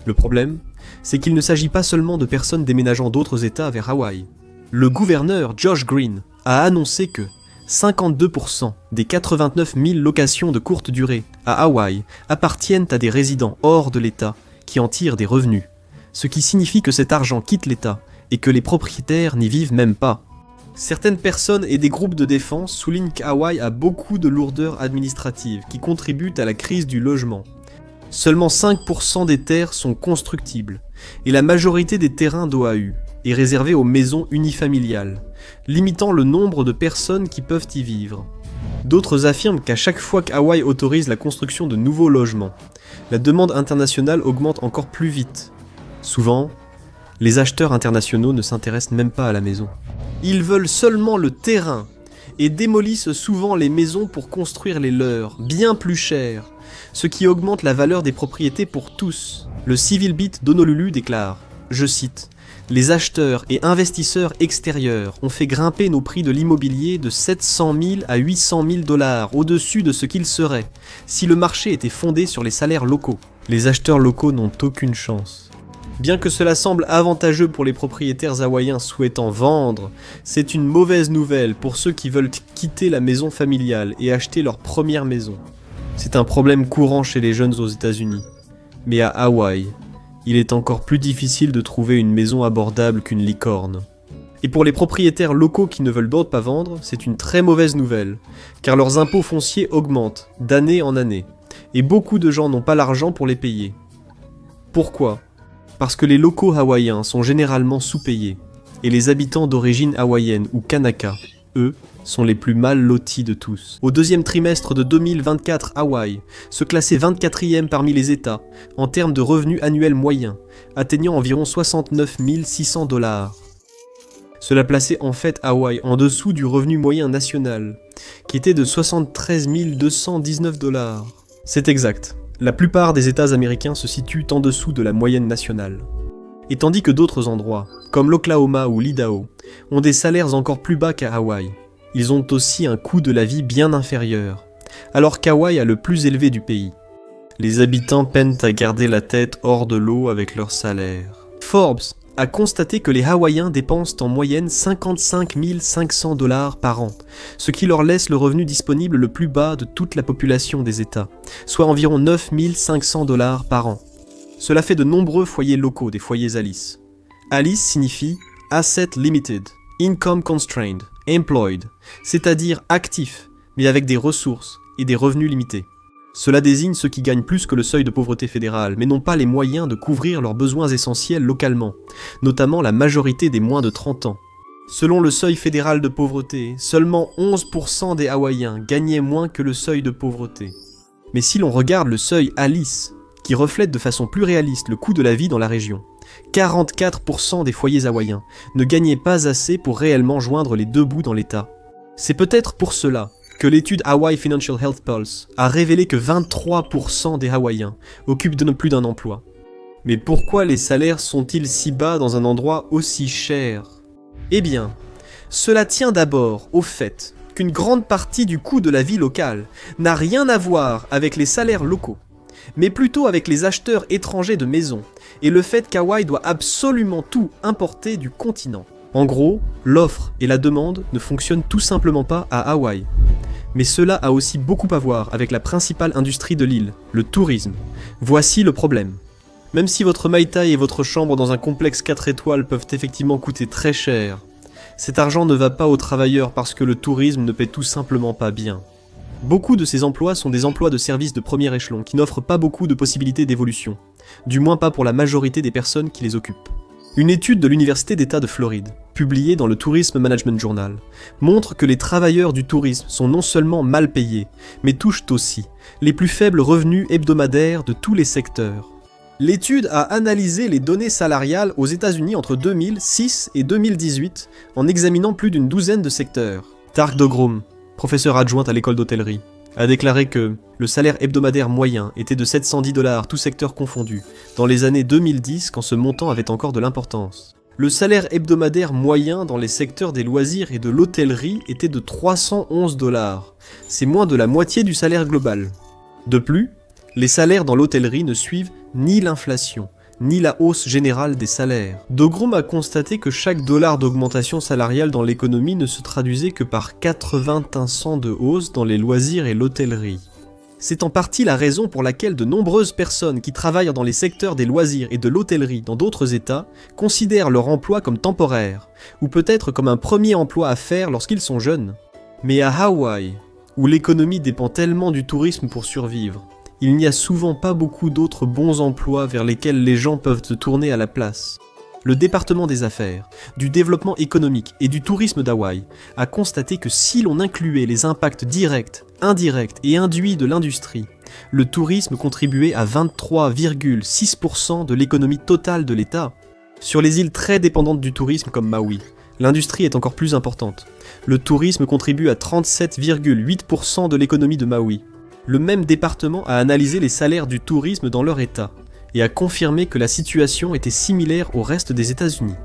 A: Le problème, c'est qu'il ne s'agit pas seulement de personnes déménageant d'autres États vers Hawaï. Le gouverneur Josh Green a annoncé que 52% des 89 000 locations de courte durée à Hawaï appartiennent à des résidents hors de l'État qui en tirent des revenus, ce qui signifie que cet argent quitte l'État et que les propriétaires n'y vivent même pas. Certaines personnes et des groupes de défense soulignent qu'Hawaï a beaucoup de lourdeurs administratives qui contribuent à la crise du logement. Seulement 5% des terres sont constructibles, et la majorité des terrains d'Oahu est réservée aux maisons unifamiliales, limitant le nombre de personnes qui peuvent y vivre. D'autres affirment qu'à chaque fois qu'Hawaï autorise la construction de nouveaux logements, la demande internationale augmente encore plus vite. Souvent, les acheteurs internationaux ne s'intéressent même pas à la maison. Ils veulent seulement le terrain et démolissent souvent les maisons pour construire les leurs, bien plus chères, ce qui augmente la valeur des propriétés pour tous. Le Civil Beat d'Honolulu déclare, je cite, « Les acheteurs et investisseurs extérieurs ont fait grimper nos prix de l'immobilier de 700 000 à 800 000 $ au-dessus de ce qu'ils seraient si le marché était fondé sur les salaires locaux. Les acheteurs locaux n'ont aucune chance. » Bien que cela semble avantageux pour les propriétaires hawaïens souhaitant vendre, c'est une mauvaise nouvelle pour ceux qui veulent quitter la maison familiale et acheter leur première maison. C'est un problème courant chez les jeunes aux États-Unis. Mais à Hawaï, il est encore plus difficile de trouver une maison abordable qu'une licorne. Et pour les propriétaires locaux qui ne veulent pas vendre, c'est une très mauvaise nouvelle, car leurs impôts fonciers augmentent d'année en année, et beaucoup de gens n'ont pas l'argent pour les payer. Pourquoi ? Parce que les locaux hawaïens sont généralement sous-payés, et les habitants d'origine hawaïenne ou Kanaka, eux, sont les plus mal lotis de tous. Au deuxième trimestre de 2024, Hawaï se classait 24e parmi les États en termes de revenus annuels moyens, atteignant environ 69 600 $. Cela plaçait en fait Hawaï en dessous du revenu moyen national, qui était de 73 219 $. C'est exact. La plupart des États américains se situent en dessous de la moyenne nationale. Et tandis que d'autres endroits, comme l'Oklahoma ou l'Idaho, ont des salaires encore plus bas qu'à Hawaï, ils ont aussi un coût de la vie bien inférieur, alors qu'Hawaï a le plus élevé du pays. Les habitants peinent à garder la tête hors de l'eau avec leur salaire. Forbes a constaté que les Hawaïens dépensent en moyenne 55 500 $ par an, ce qui leur laisse le revenu disponible le plus bas de toute la population des États, soit environ 9 500 $ par an. Cela fait de nombreux foyers locaux des foyers ALICE. ALICE signifie Asset Limited, Income Constrained, Employed, c'est-à-dire actifs, mais avec des ressources et des revenus limités. Cela désigne ceux qui gagnent plus que le seuil de pauvreté fédéral, mais n'ont pas les moyens de couvrir leurs besoins essentiels localement, notamment la majorité des moins de 30 ans. Selon le seuil fédéral de pauvreté, seulement 11% des Hawaïens gagnaient moins que le seuil de pauvreté. Mais si l'on regarde le seuil ALICE, qui reflète de façon plus réaliste le coût de la vie dans la région, 44% des foyers hawaïens ne gagnaient pas assez pour réellement joindre les deux bouts dans l'État. C'est peut-être pour cela que l'étude Hawaii Financial Health Pulse a révélé que 23% des Hawaïens occupent plus d'un emploi. Mais pourquoi les salaires sont-ils si bas dans un endroit aussi cher ? Eh bien, cela tient d'abord au fait qu'une grande partie du coût de la vie locale n'a rien à voir avec les salaires locaux, mais plutôt avec les acheteurs étrangers de maisons et le fait qu'Hawaï doit absolument tout importer du continent. En gros, l'offre et la demande ne fonctionnent tout simplement pas à Hawaï. Mais cela a aussi beaucoup à voir avec la principale industrie de l'île, le tourisme. Voici le problème. Même si votre Mai Tai et votre chambre dans un complexe 4 étoiles peuvent effectivement coûter très cher, cet argent ne va pas aux travailleurs parce que le tourisme ne paie tout simplement pas bien. Beaucoup de ces emplois sont des emplois de service de premier échelon qui n'offrent pas beaucoup de possibilités d'évolution, du moins pas pour la majorité des personnes qui les occupent. Une étude de l'Université d'État de Floride, publiée dans le Tourism Management Journal, montre que les travailleurs du tourisme sont non seulement mal payés, mais touchent aussi les plus faibles revenus hebdomadaires de tous les secteurs. L'étude a analysé les données salariales aux États-Unis entre 2006 et 2018 en examinant plus d'une douzaine de secteurs. Tark Dogrom, professeur adjointe à l'école d'hôtellerie, a déclaré que le salaire hebdomadaire moyen était de 710 $, tous secteurs confondus, dans les années 2010 quand ce montant avait encore de l'importance. Le salaire hebdomadaire moyen dans les secteurs des loisirs et de l'hôtellerie était de 311 $. C'est moins de la moitié du salaire global. De plus, les salaires dans l'hôtellerie ne suivent ni l'inflation, ni la hausse générale des salaires. Dogrum a constaté que chaque dollar d'augmentation salariale dans l'économie ne se traduisait que par 81 cents de hausse dans les loisirs et l'hôtellerie. C'est en partie la raison pour laquelle de nombreuses personnes qui travaillent dans les secteurs des loisirs et de l'hôtellerie dans d'autres États considèrent leur emploi comme temporaire, ou peut-être comme un premier emploi à faire lorsqu'ils sont jeunes. Mais à Hawaï, où l'économie dépend tellement du tourisme pour survivre, il n'y a souvent pas beaucoup d'autres bons emplois vers lesquels les gens peuvent se tourner à la place. Le département des affaires, du développement économique et du tourisme d'Hawaï a constaté que si l'on incluait les impacts directs, indirects et induits de l'industrie, le tourisme contribuait à 23,6% de l'économie totale de l'État. Sur les îles très dépendantes du tourisme comme Maui, l'industrie est encore plus importante. Le tourisme contribue à 37,8% de l'économie de Maui. Le même département a analysé les salaires du tourisme dans leur État et a confirmé que la situation était similaire au reste des États-Unis.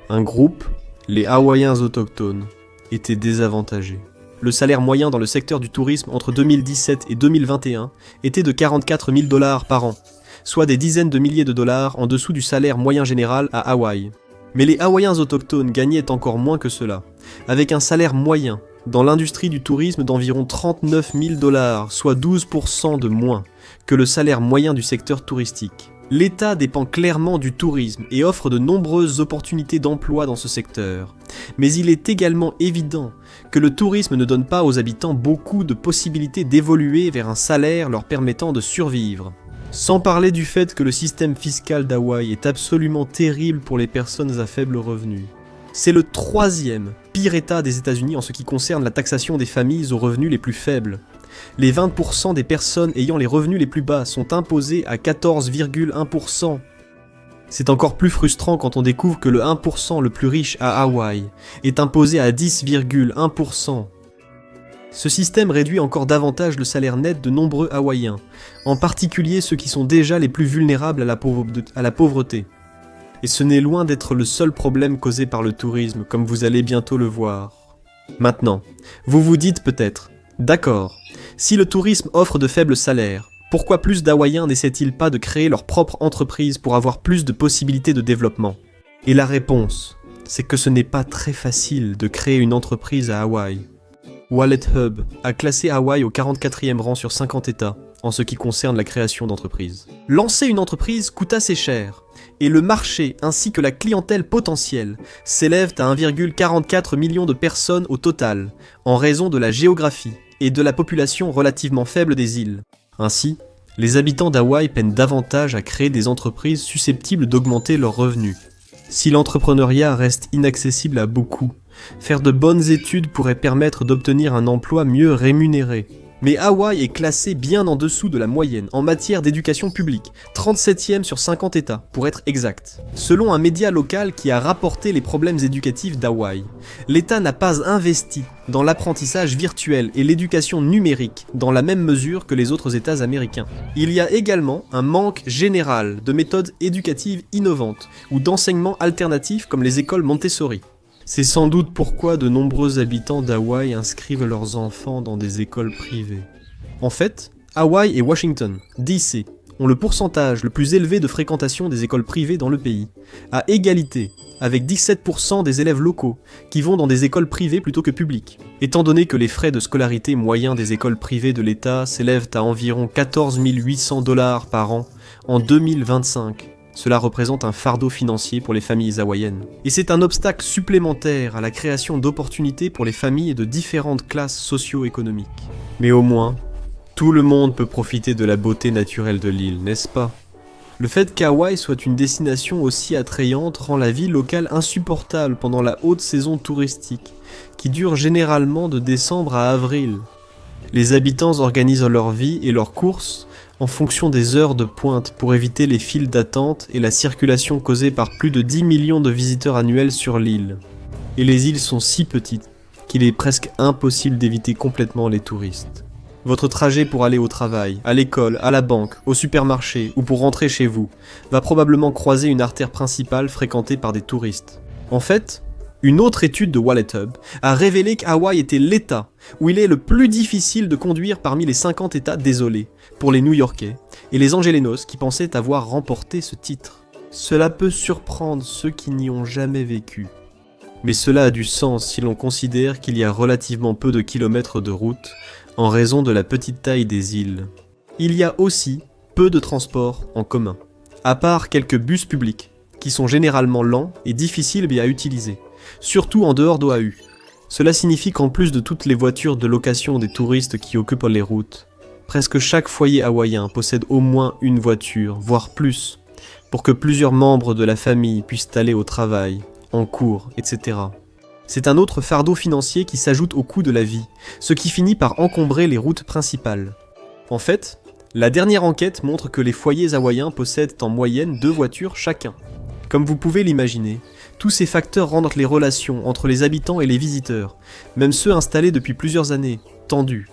A: Un groupe, les Hawaïens autochtones, était désavantagé. Le salaire moyen dans le secteur du tourisme entre 2017 et 2021 était de 44 000 $ par an, soit des dizaines de milliers de dollars en dessous du salaire moyen général à Hawaï. Mais les Hawaïens autochtones gagnaient encore moins que cela, avec un salaire moyen dans l'industrie du tourisme d'environ 39 000 $, soit 12% de moins que le salaire moyen du secteur touristique. L'État dépend clairement du tourisme et offre de nombreuses opportunités d'emploi dans ce secteur. Mais il est également évident que le tourisme ne donne pas aux habitants beaucoup de possibilités d'évoluer vers un salaire leur permettant de survivre. Sans parler du fait que le système fiscal d'Hawaï est absolument terrible pour les personnes à faible revenu. C'est le 3e pire État des États-Unis en ce qui concerne la taxation des familles aux revenus les plus faibles. Les 20% des personnes ayant les revenus les plus bas sont imposées à 14,1%. C'est encore plus frustrant quand on découvre que le 1% le plus riche à Hawaï est imposé à 10,1%. Ce système réduit encore davantage le salaire net de nombreux Hawaïens, en particulier ceux qui sont déjà les plus vulnérables à la pauvreté. Et ce n'est loin d'être le seul problème causé par le tourisme, comme vous allez bientôt le voir. Maintenant, vous vous dites peut-être, d'accord, si le tourisme offre de faibles salaires, pourquoi plus d'Hawaïens n'essaient-ils pas de créer leur propre entreprise pour avoir plus de possibilités de développement? Et la réponse, c'est que ce n'est pas très facile de créer une entreprise à Hawaï. WalletHub a classé Hawaï au 44e rang sur 50 États en ce qui concerne la création d'entreprises. Lancer une entreprise coûte assez cher, et le marché ainsi que la clientèle potentielle s'élèvent à 1,44 million de personnes au total, en raison de la géographie et de la population relativement faible des îles. Ainsi, les habitants d'Hawaï peinent davantage à créer des entreprises susceptibles d'augmenter leurs revenus. Si l'entrepreneuriat reste inaccessible à beaucoup, faire de bonnes études pourrait permettre d'obtenir un emploi mieux rémunéré. Mais Hawaï est classé bien en dessous de la moyenne en matière d'éducation publique, 37e sur 50 États, pour être exact. Selon un média local qui a rapporté les problèmes éducatifs d'Hawaï, l'État n'a pas investi dans l'apprentissage virtuel et l'éducation numérique dans la même mesure que les autres États américains. Il y a également un manque général de méthodes éducatives innovantes ou d'enseignements alternatifs comme les écoles Montessori. C'est sans doute pourquoi de nombreux habitants d'Hawaï inscrivent leurs enfants dans des écoles privées. En fait, Hawaï et Washington, D.C., ont le pourcentage le plus élevé de fréquentation des écoles privées dans le pays, à égalité avec 17% des élèves locaux qui vont dans des écoles privées plutôt que publiques. Étant donné que les frais de scolarité moyens des écoles privées de l'État s'élèvent à environ 14 800 $ par an en 2025, cela représente un fardeau financier pour les familles hawaïennes. Et c'est un obstacle supplémentaire à la création d'opportunités pour les familles de différentes classes socio-économiques. Mais au moins, tout le monde peut profiter de la beauté naturelle de l'île, n'est-ce pas? Le fait qu'Hawaï soit une destination aussi attrayante rend la vie locale insupportable pendant la haute saison touristique, qui dure généralement de décembre à avril. Les habitants organisent leur vie et leurs courses en fonction des heures de pointe pour éviter les files d'attente et la circulation causée par plus de 10 millions de visiteurs annuels sur l'île. Et les îles sont si petites qu'il est presque impossible d'éviter complètement les touristes. Votre trajet pour aller au travail, à l'école, à la banque, au supermarché ou pour rentrer chez vous va probablement croiser une artère principale fréquentée par des touristes. En fait, une autre étude de WalletHub a révélé qu'Hawaï était l'État où il est le plus difficile de conduire parmi les 50 États désolés pour les New-Yorkais et les Angelenos qui pensaient avoir remporté ce titre. Cela peut surprendre ceux qui n'y ont jamais vécu. Mais cela a du sens si l'on considère qu'il y a relativement peu de kilomètres de route en raison de la petite taille des îles. Il y a aussi peu de transports en commun, à part quelques bus publics, qui sont généralement lents et difficiles à utiliser, surtout en dehors d'Oahu. Cela signifie qu'en plus de toutes les voitures de location des touristes qui occupent les routes, presque chaque foyer hawaïen possède au moins une voiture, voire plus, pour que plusieurs membres de la famille puissent aller au travail, en cours, etc. C'est un autre fardeau financier qui s'ajoute au coût de la vie, ce qui finit par encombrer les routes principales. En fait, la dernière enquête montre que les foyers hawaïens possèdent en moyenne 2 voitures chacun. Comme vous pouvez l'imaginer, tous ces facteurs rendent les relations entre les habitants et les visiteurs, même ceux installés depuis plusieurs années, tendues.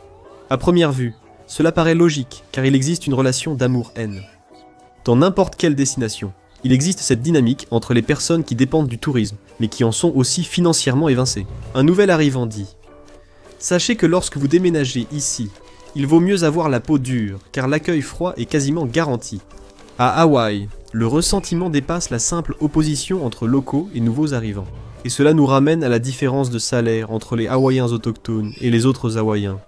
A: À première vue, cela paraît logique, car il existe une relation d'amour-haine. Dans n'importe quelle destination, il existe cette dynamique entre les personnes qui dépendent du tourisme, mais qui en sont aussi financièrement évincées. Un nouvel arrivant dit « Sachez que lorsque vous déménagez ici, il vaut mieux avoir la peau dure, car l'accueil froid est quasiment garanti. À Hawaï, le ressentiment dépasse la simple opposition entre locaux et nouveaux arrivants. Et cela nous ramène à la différence de salaire entre les Hawaïens autochtones et les autres Hawaïens,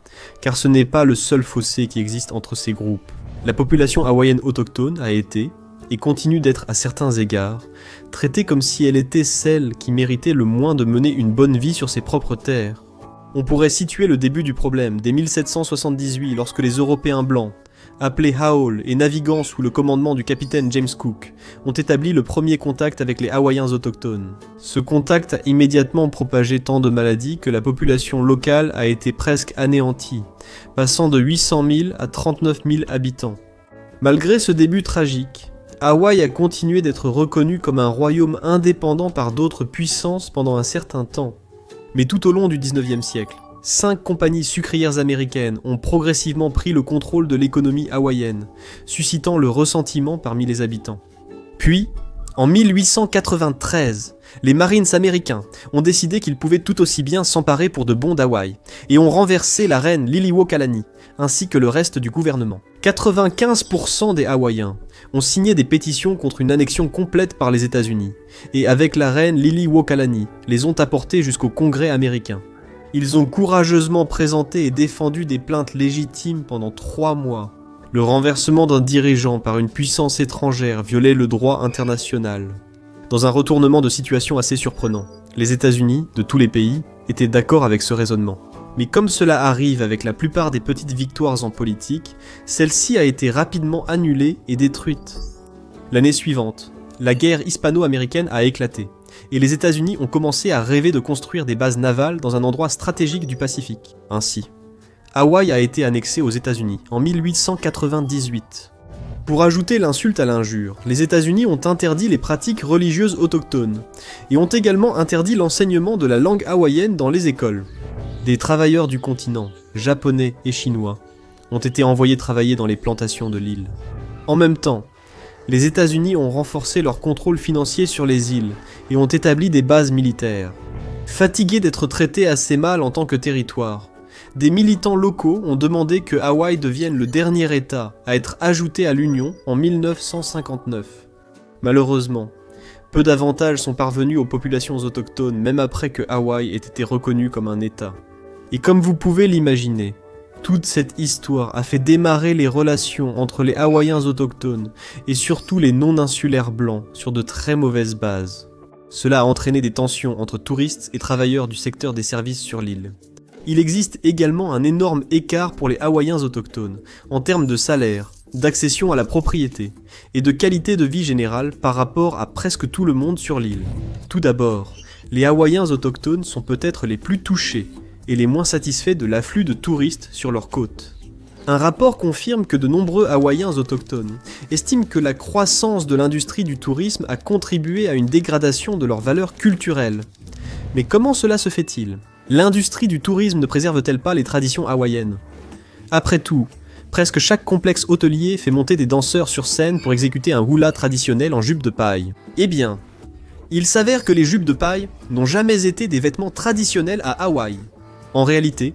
A: car ce n'est pas le seul fossé qui existe entre ces groupes. La population hawaïenne autochtone a été, et continue d'être à certains égards, traitée comme si elle était celle qui méritait le moins de mener une bonne vie sur ses propres terres. On pourrait situer le début du problème dès 1778 lorsque les Européens blancs, appelés Haole et naviguant sous le commandement du capitaine James Cook, ont établi le premier contact avec les Hawaïens autochtones. Ce contact a immédiatement propagé tant de maladies que la population locale a été presque anéantie, passant de 800 000 à 39 000 habitants. Malgré ce début tragique, Hawaï a continué d'être reconnu comme un royaume indépendant par d'autres puissances pendant un certain temps. Mais tout au long du 19e siècle, 5 compagnies sucrières américaines ont progressivement pris le contrôle de l'économie hawaïenne, suscitant le ressentiment parmi les habitants. Puis, en 1893, les Marines américains ont décidé qu'ils pouvaient tout aussi bien s'emparer pour de bon d'Hawaï, et ont renversé la reine Liliuokalani, ainsi que le reste du gouvernement. 95% des Hawaïens ont signé des pétitions contre une annexion complète par les États-Unis, et avec la reine Liliuokalani, les ont apportés jusqu'au Congrès américain. Ils ont courageusement présenté et défendu des plaintes légitimes pendant 3 mois. Le renversement d'un dirigeant par une puissance étrangère violait le droit international. Dans un retournement de situation assez surprenant, les États-Unis, de tous les pays, étaient d'accord avec ce raisonnement. Mais comme cela arrive avec la plupart des petites victoires en politique, celle-ci a été rapidement annulée et détruite. L'année suivante, la guerre hispano-américaine a éclaté, et les États-Unis ont commencé à rêver de construire des bases navales dans un endroit stratégique du Pacifique. Ainsi, Hawaï a été annexé aux États-Unis en 1898. Pour ajouter l'insulte à l'injure, les États-Unis ont interdit les pratiques religieuses autochtones, et ont également interdit l'enseignement de la langue hawaïenne dans les écoles. Des travailleurs du continent, japonais et chinois, ont été envoyés travailler dans les plantations de l'île. En même temps, les États-Unis ont renforcé leur contrôle financier sur les îles et ont établi des bases militaires. Fatigués d'être traités assez mal en tant que territoire, des militants locaux ont demandé que Hawaï devienne le dernier État à être ajouté à l'Union en 1959. Malheureusement, peu d'avantages sont parvenus aux populations autochtones même après que Hawaï ait été reconnu comme un État. Et comme vous pouvez l'imaginer, toute cette histoire a fait démarrer les relations entre les Hawaïens autochtones et surtout les non-insulaires blancs sur de très mauvaises bases. Cela a entraîné des tensions entre touristes et travailleurs du secteur des services sur l'île. Il existe également un énorme écart pour les Hawaïens autochtones, en termes de salaire, d'accession à la propriété et de qualité de vie générale par rapport à presque tout le monde sur l'île. Tout d'abord, les Hawaïens autochtones sont peut-être les plus touchés et les moins satisfaits de l'afflux de touristes sur leurs côtes. Un rapport confirme que de nombreux Hawaïens autochtones estiment que la croissance de l'industrie du tourisme a contribué à une dégradation de leurs valeurs culturelles. Mais comment cela se fait-il ? L'industrie du tourisme ne préserve-t-elle pas les traditions hawaïennes ? Après tout, presque chaque complexe hôtelier fait monter des danseurs sur scène pour exécuter un hula traditionnel en jupe de paille. Eh bien, il s'avère que les jupes de paille n'ont jamais été des vêtements traditionnels à Hawaï. En réalité,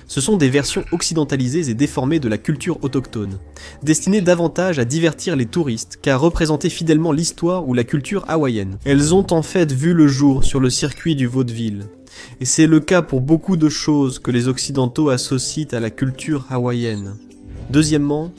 A: Ce sont des versions occidentalisées et déformées de la culture autochtone, destinées davantage à divertir les touristes qu'à représenter fidèlement l'histoire ou la culture hawaïenne. Elles ont en fait vu le jour sur le circuit du vaudeville. Et c'est le cas pour beaucoup de choses que les occidentaux associent à la culture hawaïenne. Deuxièmement,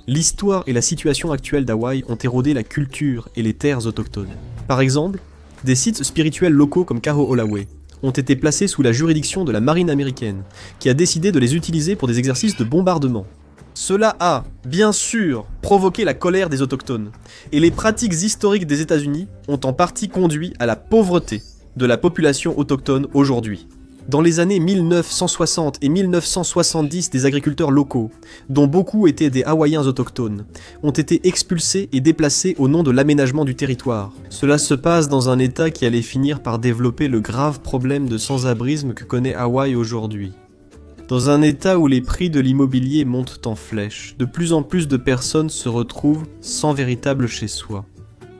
A: l'histoire et la situation actuelle d'Hawaï ont érodé la culture et les terres autochtones. Par exemple, des sites spirituels locaux comme Kaho'olawe ont été placés sous la juridiction de la marine américaine, qui a décidé de les utiliser pour des exercices de bombardement. Cela a, bien sûr, provoqué la colère des autochtones, et les pratiques historiques des États-Unis ont en partie conduit à la pauvreté de la population autochtone aujourd'hui. Dans les années 1960 et 1970, des agriculteurs locaux, dont beaucoup étaient des Hawaïens autochtones, ont été expulsés et déplacés au nom de l'aménagement du territoire. Cela se passe dans un état qui allait finir par développer le grave problème de sans-abrisme que connaît Hawaï aujourd'hui. Dans un état où les prix de l'immobilier montent en flèche, de plus en plus de personnes se retrouvent sans véritable chez-soi.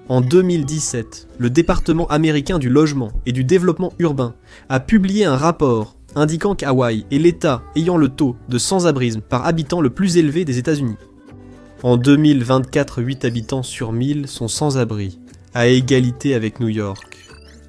A: En 2017, le département américain du logement et du développement urbain a publié un rapport indiquant qu'Hawaï est l'État ayant le taux de sans-abrisme par habitant le plus élevé des États-Unis. En 2024, 8 habitants sur 1000 sont sans-abri, à égalité avec New York.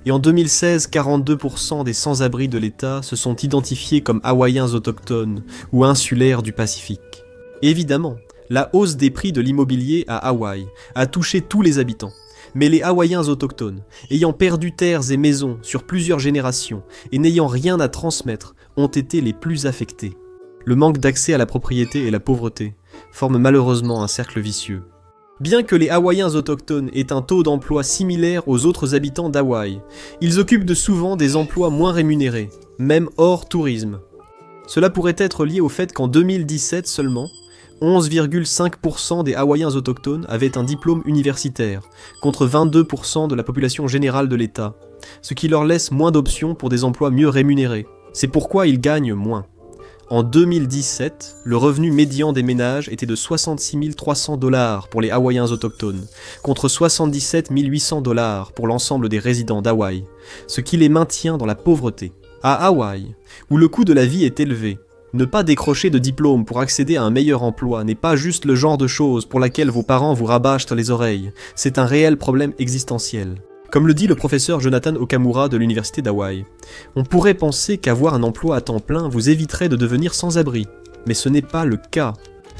A: Et en 2016, 42% des sans-abri de l'État se sont identifiés comme Hawaïens autochtones ou insulaires du Pacifique. Évidemment, la hausse des prix de l'immobilier à Hawaï a touché tous les habitants. Mais les Hawaïens autochtones, ayant perdu terres et maisons sur plusieurs générations et n'ayant rien à transmettre, ont été les plus affectés. Le manque d'accès à la propriété et la pauvreté forment malheureusement un cercle vicieux. Bien que les Hawaïens autochtones aient un taux d'emploi similaire aux autres habitants d'Hawaï, ils occupent de souvent des emplois moins rémunérés, même hors tourisme. Cela pourrait être lié au fait qu'en 2017 seulement, 11,5% des Hawaïens autochtones avaient un diplôme universitaire, contre 22% de la population générale de l'État, ce qui leur laisse moins d'options pour des emplois mieux rémunérés. C'est pourquoi ils gagnent moins. En 2017, le revenu médian des ménages était de 66 300 $ pour les Hawaïens autochtones, contre 77 800 $ pour l'ensemble des résidents d'Hawaï, ce qui les maintient dans la pauvreté. À Hawaï, où le coût de la vie est élevé, ne pas décrocher de diplôme pour accéder à un meilleur emploi n'est pas juste le genre de chose pour laquelle vos parents vous rabâchent les oreilles, c'est un réel problème existentiel. Comme le dit le professeur Jonathan Okamura de l'université d'Hawaï, on pourrait penser qu'avoir un emploi à temps plein vous éviterait de devenir sans-abri, mais ce n'est pas le cas.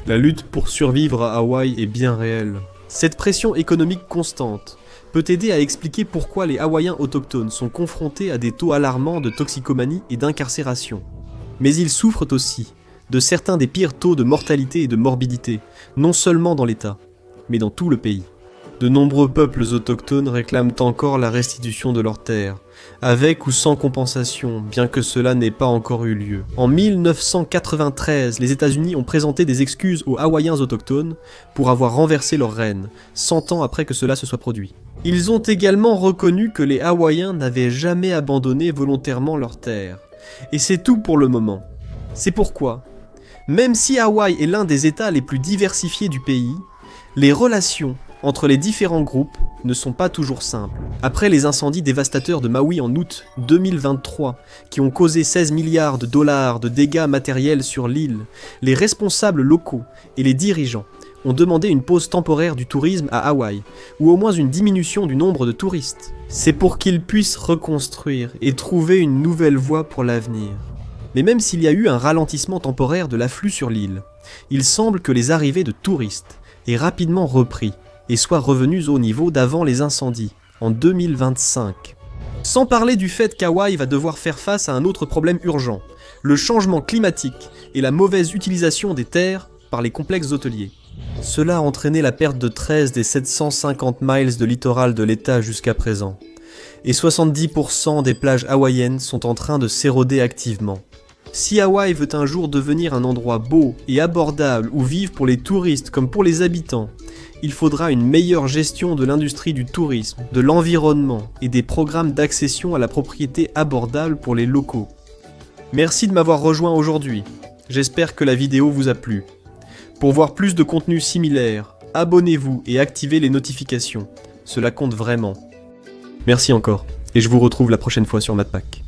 A: La lutte pour survivre à Hawaï est bien réelle. Cette pression économique constante peut aider à expliquer pourquoi les Hawaïens autochtones sont confrontés à des taux alarmants de toxicomanie et d'incarcération. Mais ils souffrent aussi de certains des pires taux de mortalité et de morbidité, non seulement dans l'État, mais dans tout le pays. De nombreux peuples autochtones réclament encore la restitution de leurs terres, avec ou sans compensation, bien que cela n'ait pas encore eu lieu. En 1993, les États-Unis ont présenté des excuses aux Hawaïens autochtones pour avoir renversé leur reine, 100 ans après que cela se soit produit. Ils ont également reconnu que les Hawaïens n'avaient jamais abandonné volontairement leurs terres. Et c'est tout pour le moment. C'est pourquoi, même si Hawaï est l'un des États les plus diversifiés du pays, les relations entre les différents groupes ne sont pas toujours simples. Après les incendies dévastateurs de Maui en août 2023, qui ont causé 16 milliards de dollars de dégâts matériels sur l'île, les responsables locaux et les dirigeants ont demandé une pause temporaire du tourisme à Hawaï, ou au moins une diminution du nombre de touristes. C'est pour qu'ils puissent reconstruire et trouver une nouvelle voie pour l'avenir. Mais même s'il y a eu un ralentissement temporaire de l'afflux sur l'île, il semble que les arrivées de touristes aient rapidement repris et soient revenus au niveau d'avant les incendies, en 2025. Sans parler du fait qu'Hawaï va devoir faire face à un autre problème urgent, le changement climatique et la mauvaise utilisation des terres par les complexes hôteliers. Cela a entraîné la perte de 13 des 750 miles de littoral de l'État jusqu'à présent, et 70% des plages hawaïennes sont en train de s'éroder activement. Si Hawaï veut un jour devenir un endroit beau et abordable où vivent pour les touristes comme pour les habitants, il faudra une meilleure gestion de l'industrie du tourisme, de l'environnement et des programmes d'accession à la propriété abordable pour les locaux. Merci de m'avoir rejoint aujourd'hui. J'espère que la vidéo vous a plu. Pour voir plus de contenu similaire, abonnez-vous et activez les notifications. Cela compte vraiment. Merci encore, et je vous retrouve la prochaine fois sur MathPack.